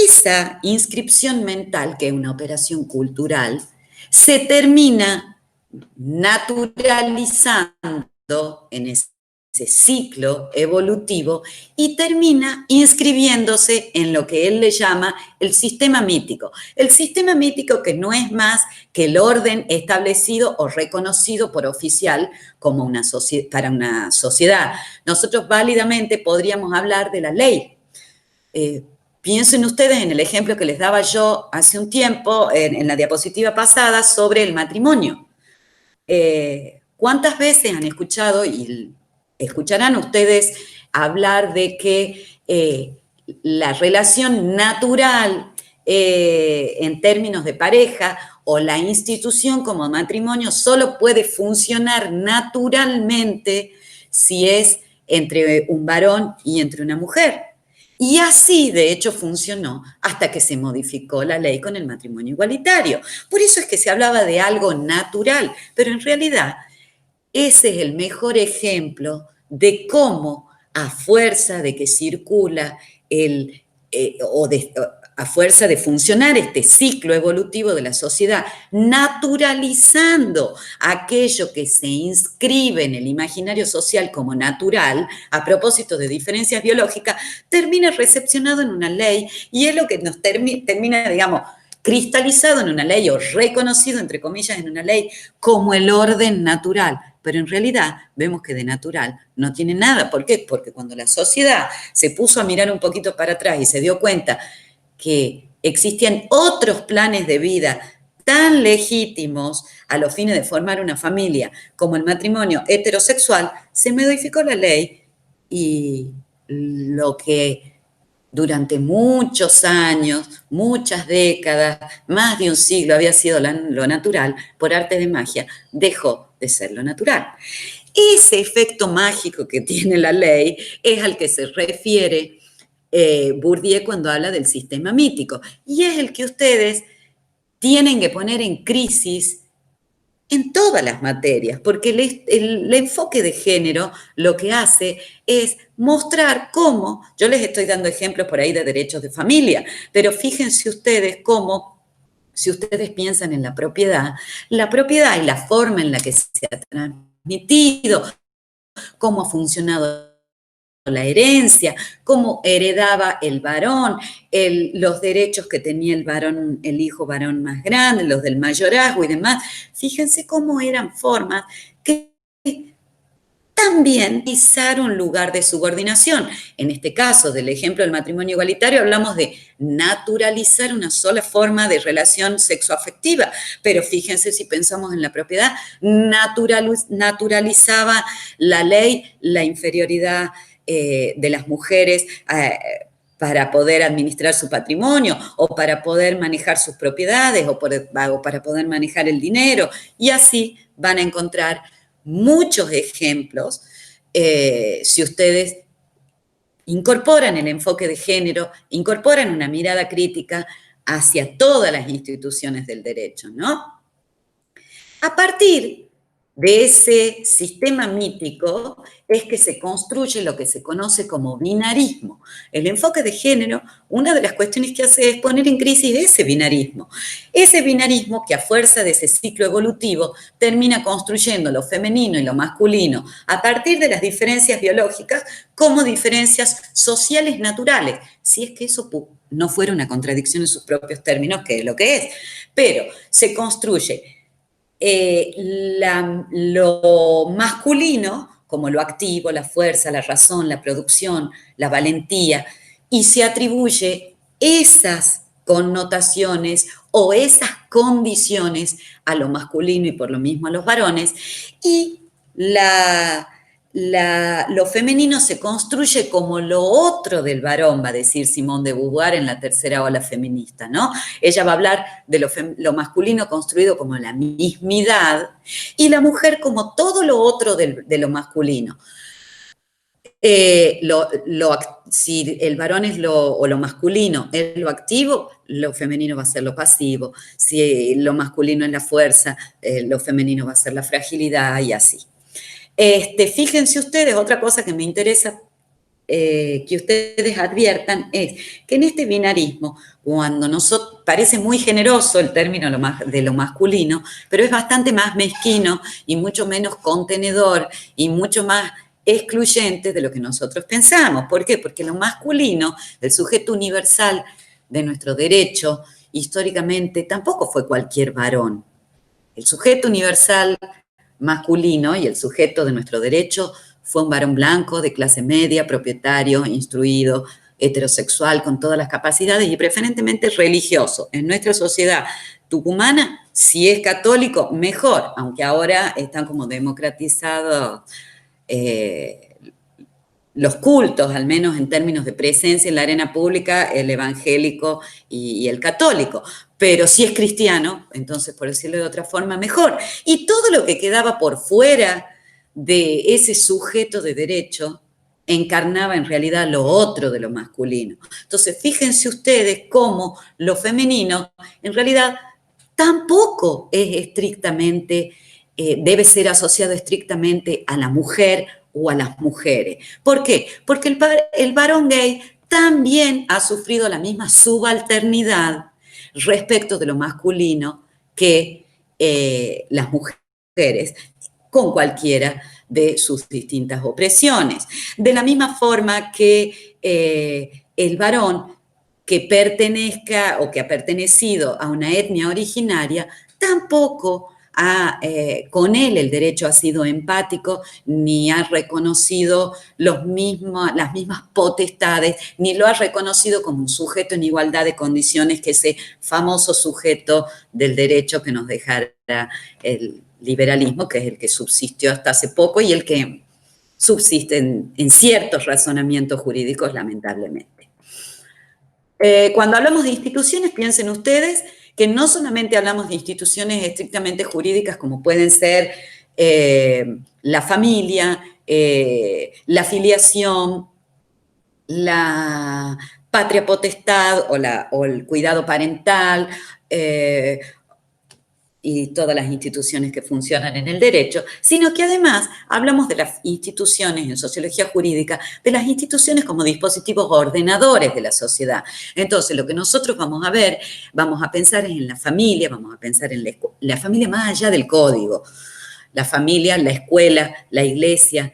Speaker 1: esa inscripción mental, que es una operación cultural, se termina naturalizando en ese ciclo evolutivo y termina inscribiéndose en lo que él le llama el sistema mítico. El sistema mítico, que no es más que el orden establecido o reconocido por oficial como para una sociedad. Nosotros válidamente podríamos hablar de la ley. Piensen ustedes en el ejemplo que les daba yo hace un tiempo, en la diapositiva pasada, sobre el matrimonio. ¿Cuántas veces han escuchado y escucharán ustedes hablar de que la relación natural en términos de pareja o la institución como matrimonio solo puede funcionar naturalmente si es entre un varón y entre una mujer? Y así, de hecho, funcionó hasta que se modificó la ley con el matrimonio igualitario. Por eso es que se hablaba de algo natural, pero en realidad ese es el mejor ejemplo de cómo, a fuerza de que circula a fuerza de funcionar este ciclo evolutivo de la sociedad, naturalizando aquello que se inscribe en el imaginario social como natural, a propósito de diferencias biológicas, termina recepcionado en una ley, y es lo que nos termina, digamos, cristalizado en una ley o reconocido, entre comillas, en una ley como el orden natural. Pero en realidad vemos que de natural no tiene nada. ¿Por qué? Porque cuando la sociedad se puso a mirar un poquito para atrás y se dio cuenta que existían otros planes de vida tan legítimos a los fines de formar una familia como el matrimonio heterosexual, se modificó la ley y lo que durante muchos años, muchas décadas, más de un siglo había sido lo natural, por arte de magia, dejó de ser lo natural. Ese efecto mágico que tiene la ley es al que se refiere Bourdieu cuando habla del sistema mítico, y es el que ustedes tienen que poner en crisis en todas las materias, porque el enfoque de género lo que hace es mostrar cómo, yo les estoy dando ejemplos por ahí de derechos de familia, pero fíjense ustedes cómo, si ustedes piensan en la propiedad y la forma en la que se ha transmitido, cómo ha funcionado la herencia, cómo heredaba el varón, los derechos que tenía el varón, el hijo varón más grande, los del mayorazgo y demás. Fíjense cómo eran formas que también pisar un lugar de subordinación. En este caso, del ejemplo del matrimonio igualitario, hablamos de naturalizar una sola forma de relación sexoafectiva, pero fíjense si pensamos en la propiedad, naturalizaba la ley la inferioridad de las mujeres para poder administrar su patrimonio o para poder manejar sus propiedades o para poder manejar el dinero, y así van a encontrar muchos ejemplos si ustedes incorporan el enfoque de género, incorporan una mirada crítica hacia todas las instituciones del derecho, ¿no? A partir de ese sistema mítico es que se construye lo que se conoce como binarismo. El enfoque de género, una de las cuestiones que hace es poner en crisis ese binarismo que a fuerza de ese ciclo evolutivo termina construyendo lo femenino y lo masculino a partir de las diferencias biológicas como diferencias sociales naturales, si es que eso no fuera una contradicción en sus propios términos, que es lo que es, pero se construye lo masculino, como lo activo, la fuerza, la razón, la producción, la valentía, y se atribuye esas connotaciones o esas condiciones a lo masculino y por lo mismo a los varones, y lo femenino se construye como lo otro del varón, va a decir Simone de Beauvoir en la tercera ola feminista, ¿no? Ella va a hablar de lo masculino construido como la mismidad y la mujer como todo lo otro de lo masculino. Si el varón es lo masculino, es lo activo, lo femenino va a ser lo pasivo. Si lo masculino es la fuerza, lo femenino va a ser la fragilidad y así. Fíjense ustedes, otra cosa que me interesa que ustedes adviertan es que en este binarismo, cuando nosotros, parece muy generoso el término de lo masculino, pero es bastante más mezquino y mucho menos contenedor y mucho más excluyente de lo que nosotros pensamos. ¿Por qué? Porque lo masculino, el sujeto universal de nuestro derecho, históricamente tampoco fue cualquier varón. El sujeto universal masculino y el sujeto de nuestro derecho fue un varón blanco, de clase media, propietario, instruido, heterosexual, con todas las capacidades y preferentemente religioso. En nuestra sociedad tucumana, si es católico, mejor, aunque ahora están como democratizados los cultos, al menos en términos de presencia en la arena pública, el evangélico y el católico. Pero si es cristiano, entonces, por decirlo de otra forma, mejor. Y todo lo que quedaba por fuera de ese sujeto de derecho encarnaba en realidad lo otro de lo masculino. Entonces, fíjense ustedes cómo lo femenino en realidad tampoco es estrictamente, debe ser asociado estrictamente a la mujer o a las mujeres. ¿Por qué? Porque el varón gay también ha sufrido la misma subalternidad respecto de lo masculino que las mujeres, con cualquiera de sus distintas opresiones. De la misma forma que el varón que pertenezca o que ha pertenecido a una etnia originaria, tampoco con él el derecho ha sido empático, ni ha reconocido las mismas potestades, ni lo ha reconocido como un sujeto en igualdad de condiciones que ese famoso sujeto del derecho que nos dejara el liberalismo, que es el que subsistió hasta hace poco y el que subsiste en ciertos razonamientos jurídicos, lamentablemente. Cuando hablamos de instituciones, piensen ustedes que no solamente hablamos de instituciones estrictamente jurídicas como pueden ser la familia, la filiación, la patria potestad o el cuidado parental, y todas las instituciones que funcionan en el derecho, sino que además hablamos de las instituciones en sociología jurídica, de las instituciones como dispositivos ordenadores de la sociedad. Entonces, lo que nosotros vamos a ver, vamos a pensar en la familia, vamos a pensar en la familia más allá del código. La familia, la escuela, la iglesia,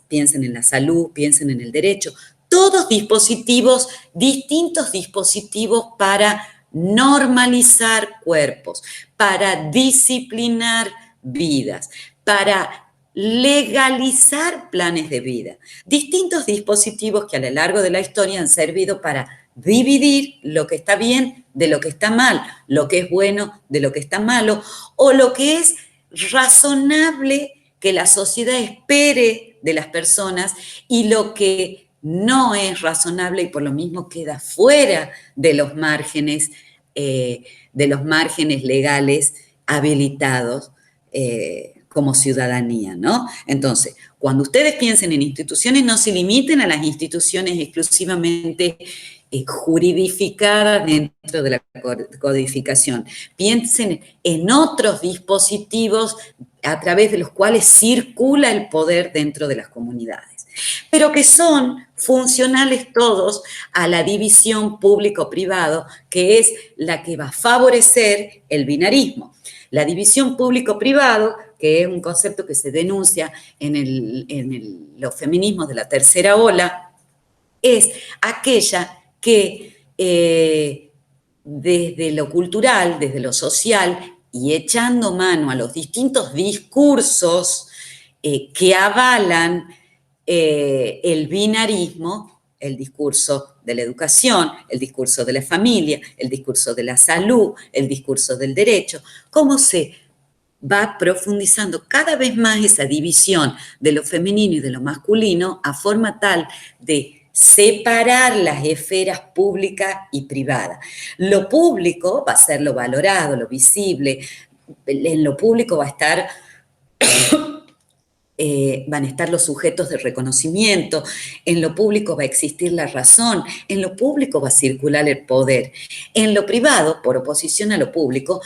Speaker 1: piensen en la salud, piensen en el derecho, todos dispositivos, distintos dispositivos para normalizar cuerpos, para disciplinar vidas, para legalizar planes de vida, distintos dispositivos que a lo largo de la historia han servido para dividir lo que está bien de lo que está mal, lo que es bueno de lo que está malo, o lo que es razonable que la sociedad espere de las personas y lo que no es razonable y por lo mismo queda fuera de los márgenes legales habilitados como ciudadanía, ¿no? Entonces, cuando ustedes piensen en instituciones, no se limiten a las instituciones exclusivamente juridificadas dentro de la codificación. Piensen en otros dispositivos a través de los cuales circula el poder dentro de las comunidades, pero que son funcionales todos a la división público-privado, que es la que va a favorecer el binarismo. La división público-privado, que es un concepto que se denuncia en los feminismos de la tercera ola, es aquella que desde lo cultural, desde lo social y echando mano a los distintos discursos que avalan el binarismo, el discurso de la educación, el discurso de la familia, el discurso de la salud, el discurso del derecho, cómo se va profundizando cada vez más esa división de lo femenino y de lo masculino a forma tal de separar las esferas públicas y privadas. Lo público va a ser lo valorado, lo visible, en lo público va a estar van a estar los sujetos de reconocimiento, en lo público va a existir la razón, en lo público va a circular el poder. En lo privado, por oposición a lo público,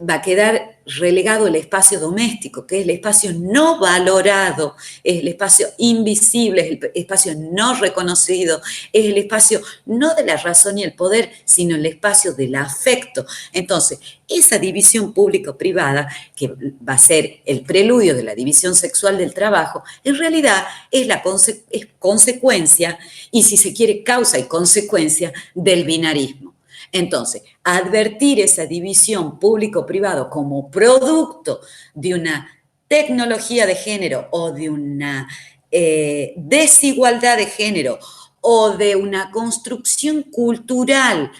Speaker 1: va a quedar relegado el espacio doméstico, que es el espacio no valorado, es el espacio invisible, es el espacio no reconocido, es el espacio no de la razón y el poder, sino el espacio del afecto. Entonces, esa división público-privada, que va a ser el preludio de la división sexual del trabajo, en realidad es consecuencia, y si se quiere, causa y consecuencia del binarismo. Entonces, advertir esa división público-privado como producto de una tecnología de género o de una desigualdad de género o de una construcción cultural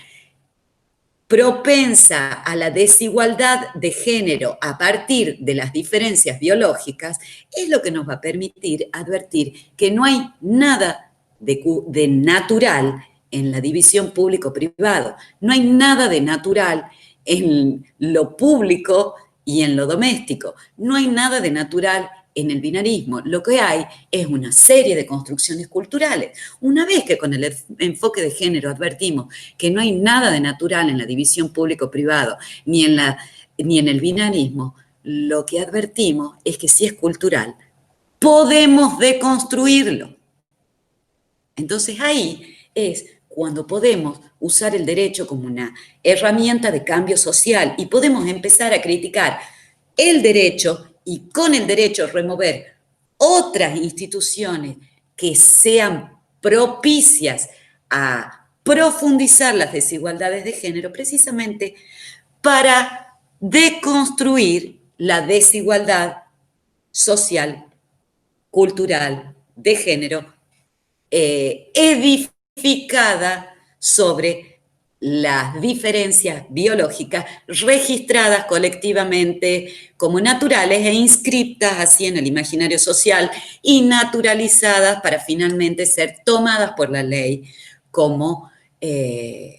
Speaker 1: propensa a la desigualdad de género a partir de las diferencias biológicas, es lo que nos va a permitir advertir que no hay nada de natural en la división público-privado. No hay nada de natural en lo público y en lo doméstico. No hay nada de natural en el binarismo. Lo que hay es una serie de construcciones culturales. Una vez que con el enfoque de género advertimos que no hay nada de natural en la división público-privado ni en el binarismo, lo que advertimos es que si es cultural, podemos deconstruirlo. Entonces ahí es cuando podemos usar el derecho como una herramienta de cambio social y podemos empezar a criticar el derecho y con el derecho remover otras instituciones que sean propicias a profundizar las desigualdades de género, precisamente para deconstruir la desigualdad social, cultural, de género, edificada sobre las diferencias biológicas registradas colectivamente como naturales e inscriptas así en el imaginario social y naturalizadas para finalmente ser tomadas por la ley como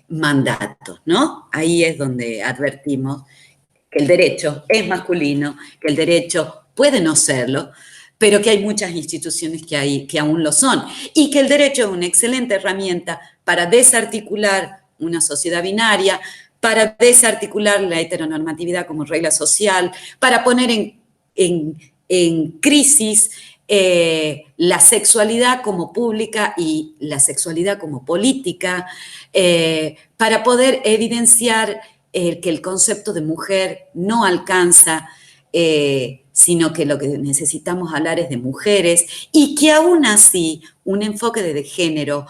Speaker 1: mandatos, ¿no? Ahí es donde advertimos que el derecho es masculino, que el derecho puede no serlo, pero que hay muchas instituciones que aún lo son, y que el derecho es una excelente herramienta para desarticular una sociedad binaria, para desarticular la heteronormatividad como regla social, para poner en crisis la sexualidad como pública y la sexualidad como política, para poder evidenciar que el concepto de mujer no alcanza, sino que lo que necesitamos hablar es de mujeres, y que aún así un enfoque de género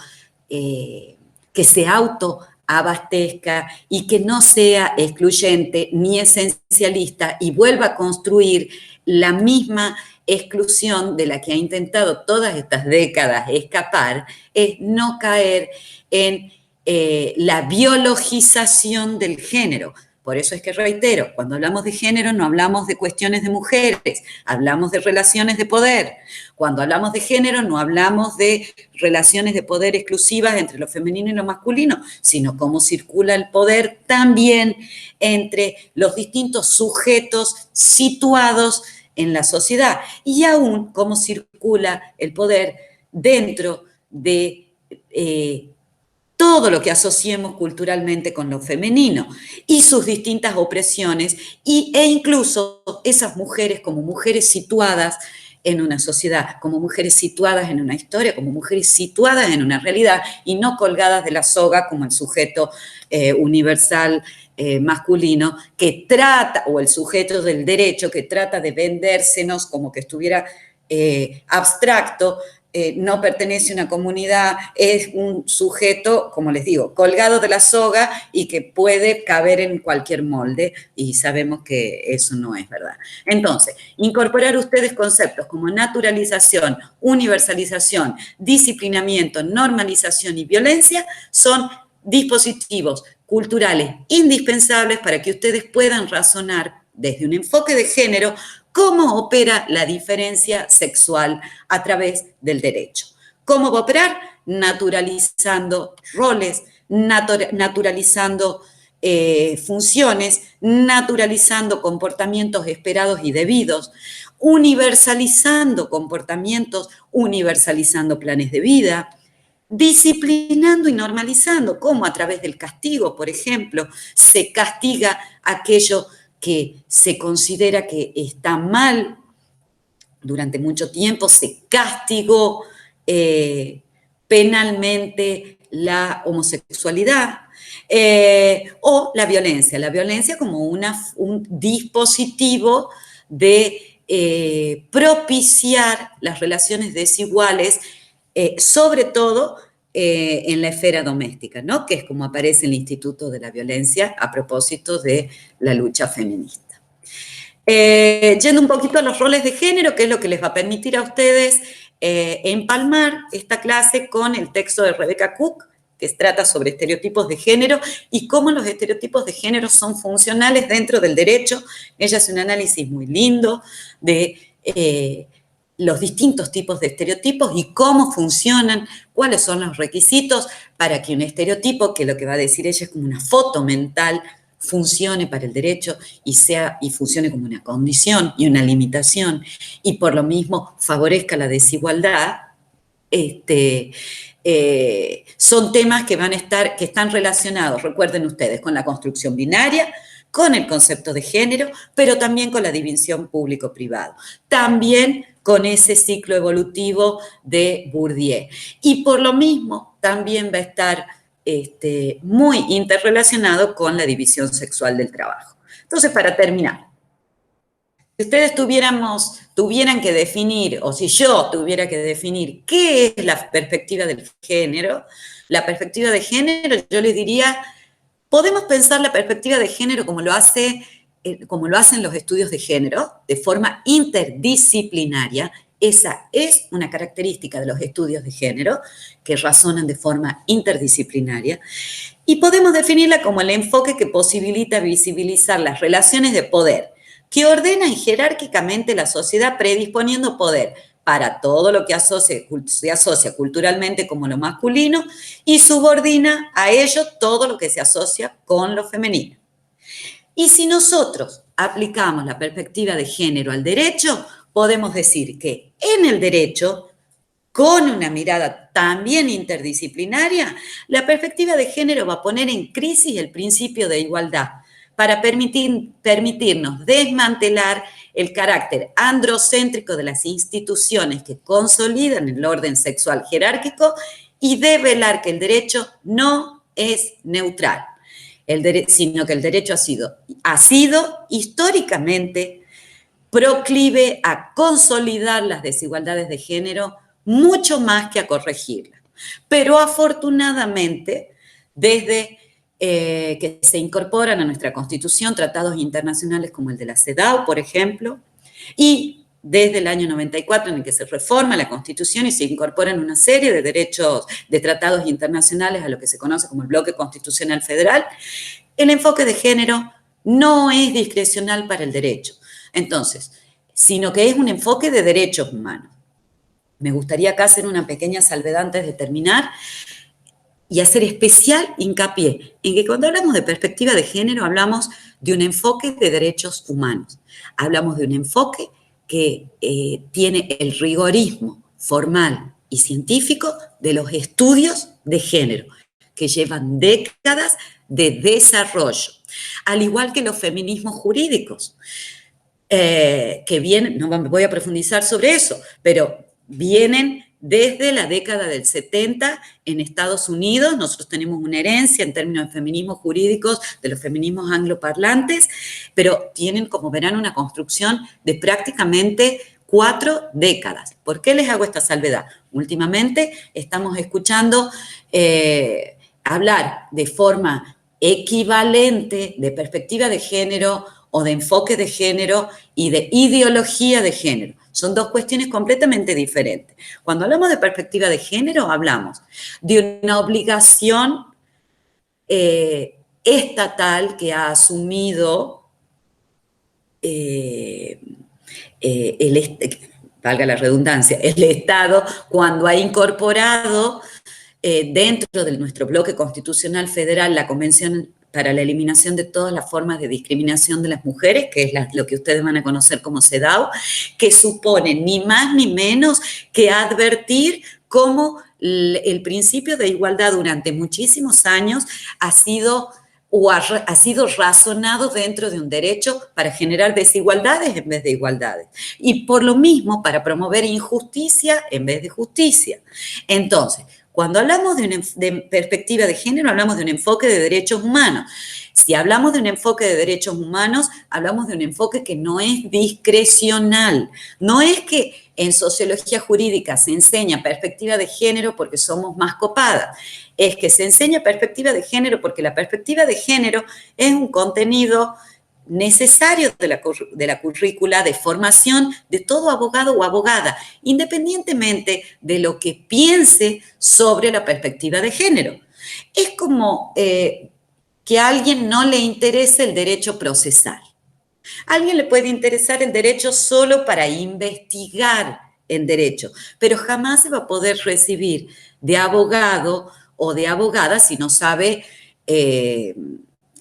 Speaker 1: que se autoabastezca y que no sea excluyente ni esencialista y vuelva a construir la misma exclusión de la que ha intentado todas estas décadas escapar es no caer en la biologización del género. Por eso es que reitero, cuando hablamos de género no hablamos de cuestiones de mujeres, hablamos de relaciones de poder. Cuando hablamos de género no hablamos de relaciones de poder exclusivas entre lo femenino y lo masculino, sino cómo circula el poder también entre los distintos sujetos situados en la sociedad y aún cómo circula el poder dentro de todo lo que asociemos culturalmente con lo femenino y sus distintas opresiones e incluso esas mujeres como mujeres situadas en una sociedad, como mujeres situadas en una historia, como mujeres situadas en una realidad y no colgadas de la soga como el sujeto universal masculino que trata, o el sujeto del derecho que trata de vendérsenos como que estuviera abstracto, no pertenece a una comunidad, es un sujeto, como les digo, colgado de la soga y que puede caber en cualquier molde, y sabemos que eso no es verdad. Entonces, incorporar ustedes conceptos como naturalización, universalización, disciplinamiento, normalización y violencia son dispositivos culturales indispensables para que ustedes puedan razonar desde un enfoque de género cómo opera la diferencia sexual a través del derecho. ¿Cómo va a operar? Naturalizando roles, naturalizando funciones, naturalizando comportamientos esperados y debidos, universalizando comportamientos, universalizando planes de vida, disciplinando y normalizando, cómo a través del castigo, por ejemplo, se castiga aquello que se considera que está mal. Durante mucho tiempo se castigó penalmente la homosexualidad o la violencia como un dispositivo de propiciar las relaciones desiguales, sobre todo en la esfera doméstica, ¿no? Que es como aparece el Instituto de la Violencia a propósito de la lucha feminista. Yendo un poquito a los roles de género, que es lo que les va a permitir a ustedes empalmar esta clase con el texto de Rebecca Cook, que trata sobre estereotipos de género y cómo los estereotipos de género son funcionales dentro del derecho. Ella hace un análisis muy lindo de los distintos tipos de estereotipos y cómo funcionan, cuáles son los requisitos para que un estereotipo, que lo que va a decir ella es como una foto mental, funcione para el derecho y funcione como una condición y una limitación, y por lo mismo favorezca la desigualdad. Son temas que están relacionados, recuerden ustedes, con la construcción binaria, con el concepto de género, pero también con la división público-privado. También con ese ciclo evolutivo de Bourdieu. Y por lo mismo también va a estar muy interrelacionado con la división sexual del trabajo. Entonces, para terminar, si ustedes tuvieran que definir, o si yo tuviera que definir qué es la perspectiva del género, la perspectiva de género, yo les diría, podemos pensar la perspectiva de género como lo hacen los estudios de género, de forma interdisciplinaria. Esa es una característica de los estudios de género, que razonan de forma interdisciplinaria. Y podemos definirla como el enfoque que posibilita visibilizar las relaciones de poder, que ordenan jerárquicamente la sociedad predisponiendo poder para todo lo que se asocia culturalmente como lo masculino y subordina a ello todo lo que se asocia con lo femenino. Y si nosotros aplicamos la perspectiva de género al derecho, podemos decir que en el derecho, con una mirada también interdisciplinaria, la perspectiva de género va a poner en crisis el principio de igualdad para permitirnos desmantelar el carácter androcéntrico de las instituciones que consolidan el orden sexual jerárquico y develar que el derecho no es neutral, sino que el derecho ha sido históricamente proclive a consolidar las desigualdades de género mucho más que a corregirlas. Pero afortunadamente, desde que se incorporan a nuestra Constitución tratados internacionales como el de la CEDAW, por ejemplo, y desde el año 94, en el que se reforma la Constitución y se incorporan una serie de derechos, de tratados internacionales a lo que se conoce como el bloque constitucional federal, el enfoque de género no es discrecional para el derecho. Entonces, sino que es un enfoque de derechos humanos. Me gustaría acá hacer una pequeña salvedad antes de terminar y hacer especial hincapié en que cuando hablamos de perspectiva de género hablamos de un enfoque de derechos humanos. Hablamos de un enfoque que tiene el rigorismo formal y científico de los estudios de género, que llevan décadas de desarrollo, al igual que los feminismos jurídicos, que vienen, no voy a profundizar sobre eso, pero vienen desde la década del 70 en Estados Unidos. Nosotros tenemos una herencia en términos de feminismos jurídicos, de los feminismos angloparlantes, pero tienen, como verán, una construcción de prácticamente 4 décadas. ¿Por qué les hago esta salvedad? Últimamente estamos escuchando hablar de forma equivalente de perspectiva de género o de enfoque de género y de ideología de género. Son dos cuestiones completamente diferentes. Cuando hablamos de perspectiva de género, hablamos de una obligación estatal que ha asumido valga la redundancia, el Estado cuando ha incorporado dentro de nuestro bloque constitucional federal la Convención para la eliminación de todas las formas de discriminación de las mujeres, que es lo que ustedes van a conocer como CEDAW, que supone ni más ni menos que advertir cómo el principio de igualdad durante muchísimos años ha sido razonado dentro de un derecho para generar desigualdades en vez de igualdades. Y por lo mismo, para promover injusticia en vez de justicia. Entonces, cuando hablamos de perspectiva de género, hablamos de un enfoque de derechos humanos. Si hablamos de un enfoque de derechos humanos, hablamos de un enfoque que no es discrecional. No es que en sociología jurídica se enseña perspectiva de género porque somos más copadas. Es que se enseña perspectiva de género porque la perspectiva de género es un contenido necesario de la currícula de formación de todo abogado o abogada, independientemente de lo que piense sobre la perspectiva de género. Es como que a alguien no le interese el derecho procesal. A alguien le puede interesar el derecho solo para investigar en derecho, pero jamás se va a poder recibir de abogado o de abogada si no sabe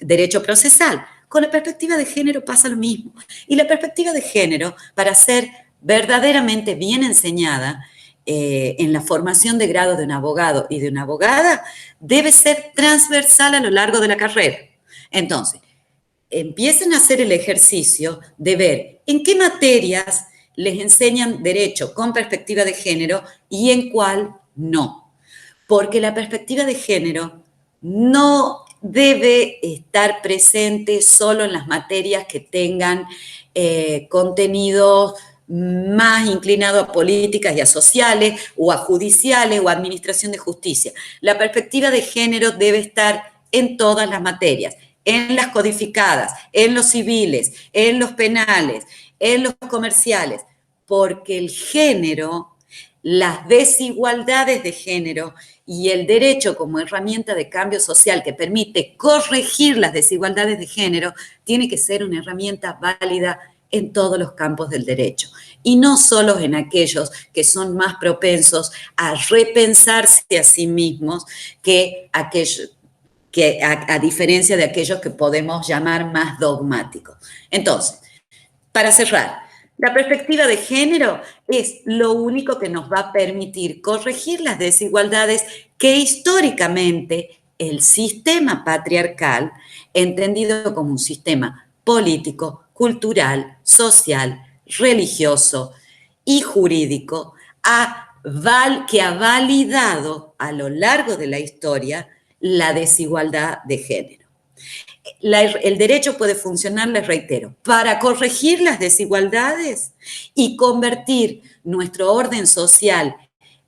Speaker 1: derecho procesal. Con la perspectiva de género pasa lo mismo. Y la perspectiva de género, para ser verdaderamente bien enseñada en la formación de grado de un abogado y de una abogada, debe ser transversal a lo largo de la carrera. Entonces, empiecen a hacer el ejercicio de ver en qué materias les enseñan derecho con perspectiva de género y en cuál no. Porque la perspectiva de género no debe estar presente solo en las materias que tengan contenidos más inclinados a políticas y a sociales o a judiciales o a administración de justicia. La perspectiva de género debe estar en todas las materias, en las codificadas, en los civiles, en los penales, en los comerciales, porque el género, las desigualdades de género y el derecho como herramienta de cambio social que permite corregir las desigualdades de género tiene que ser una herramienta válida en todos los campos del derecho y no solo en aquellos que son más propensos a repensarse a sí mismos que aquellos que a diferencia de aquellos que podemos llamar más dogmáticos. Entonces, para cerrar, la perspectiva de género es lo único que nos va a permitir corregir las desigualdades que históricamente el sistema patriarcal, entendido como un sistema político, cultural, social, religioso y jurídico, que ha validado a lo largo de la historia la desigualdad de género. El derecho puede funcionar, les reitero, para corregir las desigualdades y convertir nuestro orden social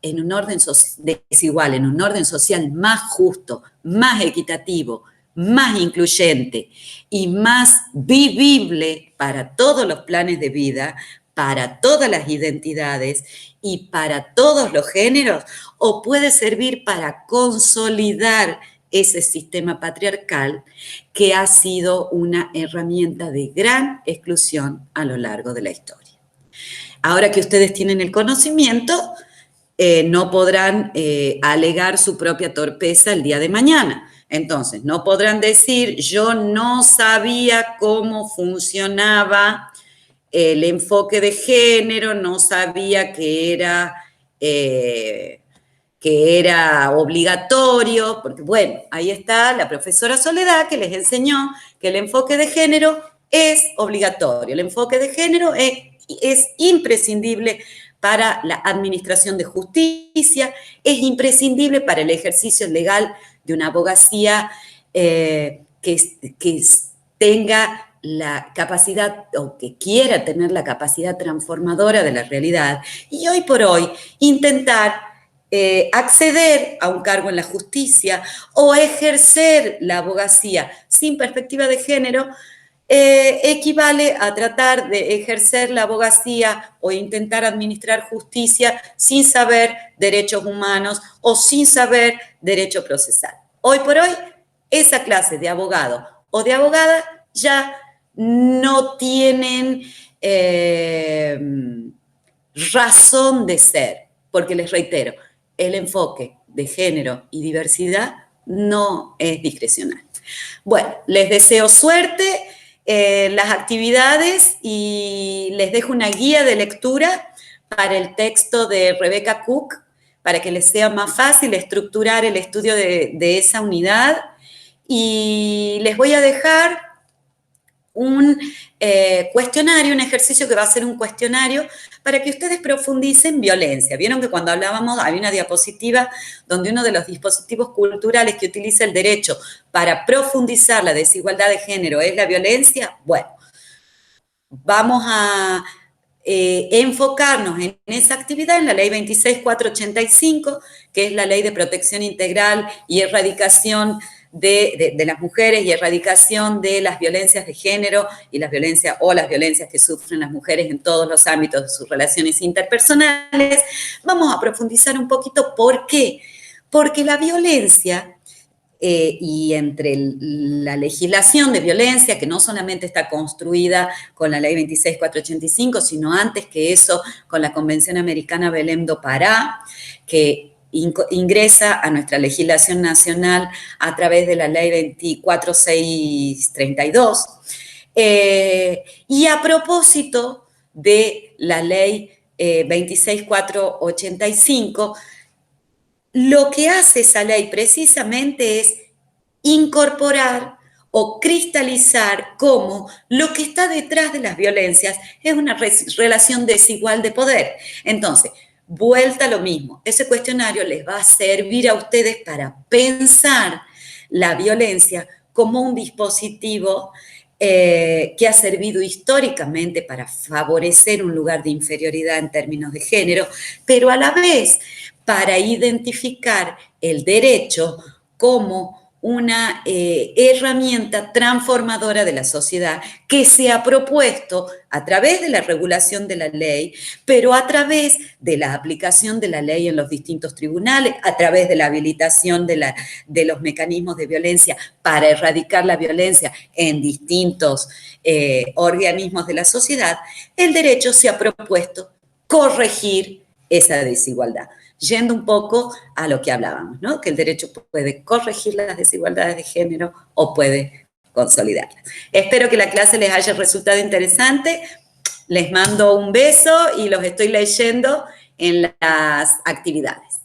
Speaker 1: en un orden desigual, en un orden social más justo, más equitativo, más incluyente y más vivible para todos los planes de vida, para todas las identidades y para todos los géneros, o puede servir para consolidar ese sistema patriarcal que ha sido una herramienta de gran exclusión a lo largo de la historia. Ahora que ustedes tienen el conocimiento, no podrán alegar su propia torpeza el día de mañana. Entonces, no podrán decir, yo no sabía cómo funcionaba el enfoque de género, no sabía que era obligatorio, porque bueno, ahí está la profesora Soledad que les enseñó que el enfoque de género es obligatorio, el enfoque de género es imprescindible para la administración de justicia, es imprescindible para el ejercicio legal de una abogacía que tenga la capacidad o que quiera tener la capacidad transformadora de la realidad. Y hoy por hoy intentar acceder a un cargo en la justicia o ejercer la abogacía sin perspectiva de género equivale a tratar de ejercer la abogacía o intentar administrar justicia sin saber derechos humanos o sin saber derecho procesal. Hoy por hoy, esa clase de abogado o de abogada ya no tienen razón de ser, porque les reitero, el enfoque de género y diversidad no es discrecional. Bueno, les deseo suerte en las actividades y les dejo una guía de lectura para el texto de Rebecca Cook, para que les sea más fácil estructurar el estudio de esa unidad. Y les voy a dejar un cuestionario, un ejercicio que va a ser un cuestionario para que ustedes profundicen violencia. Vieron que cuando hablábamos, había una diapositiva donde uno de los dispositivos culturales que utiliza el derecho para profundizar la desigualdad de género es la violencia. Bueno, vamos a enfocarnos en esa actividad, en la ley 26.485, que es la ley de protección integral y erradicación de las mujeres y erradicación de las violencias de género y las violencias que sufren las mujeres en todos los ámbitos de sus relaciones interpersonales. Vamos a profundizar un poquito. ¿Por qué? Porque la violencia y entre la legislación de violencia, que no solamente está construida con la ley 26.485, sino antes que eso con la Convención Americana Belém do Pará, que ingresa a nuestra legislación nacional a través de la ley 24.632, y a propósito de la ley 26.485, lo que hace esa ley precisamente es incorporar o cristalizar cómo lo que está detrás de las violencias es una relación desigual de poder. Entonces, vuelta a lo mismo, ese cuestionario les va a servir a ustedes para pensar la violencia como un dispositivo que ha servido históricamente para favorecer un lugar de inferioridad en términos de género, pero a la vez para identificar el derecho como una herramienta transformadora de la sociedad que se ha propuesto a través de la regulación de la ley, pero a través de la aplicación de la ley en los distintos tribunales, a través de la habilitación de los mecanismos de violencia para erradicar la violencia en distintos organismos de la sociedad. El derecho se ha propuesto corregir esa desigualdad. Yendo un poco a lo que hablábamos, ¿no? Que el derecho puede corregir las desigualdades de género o puede consolidarlas. Espero que la clase les haya resultado interesante. Les mando un beso y los estoy leyendo en las actividades.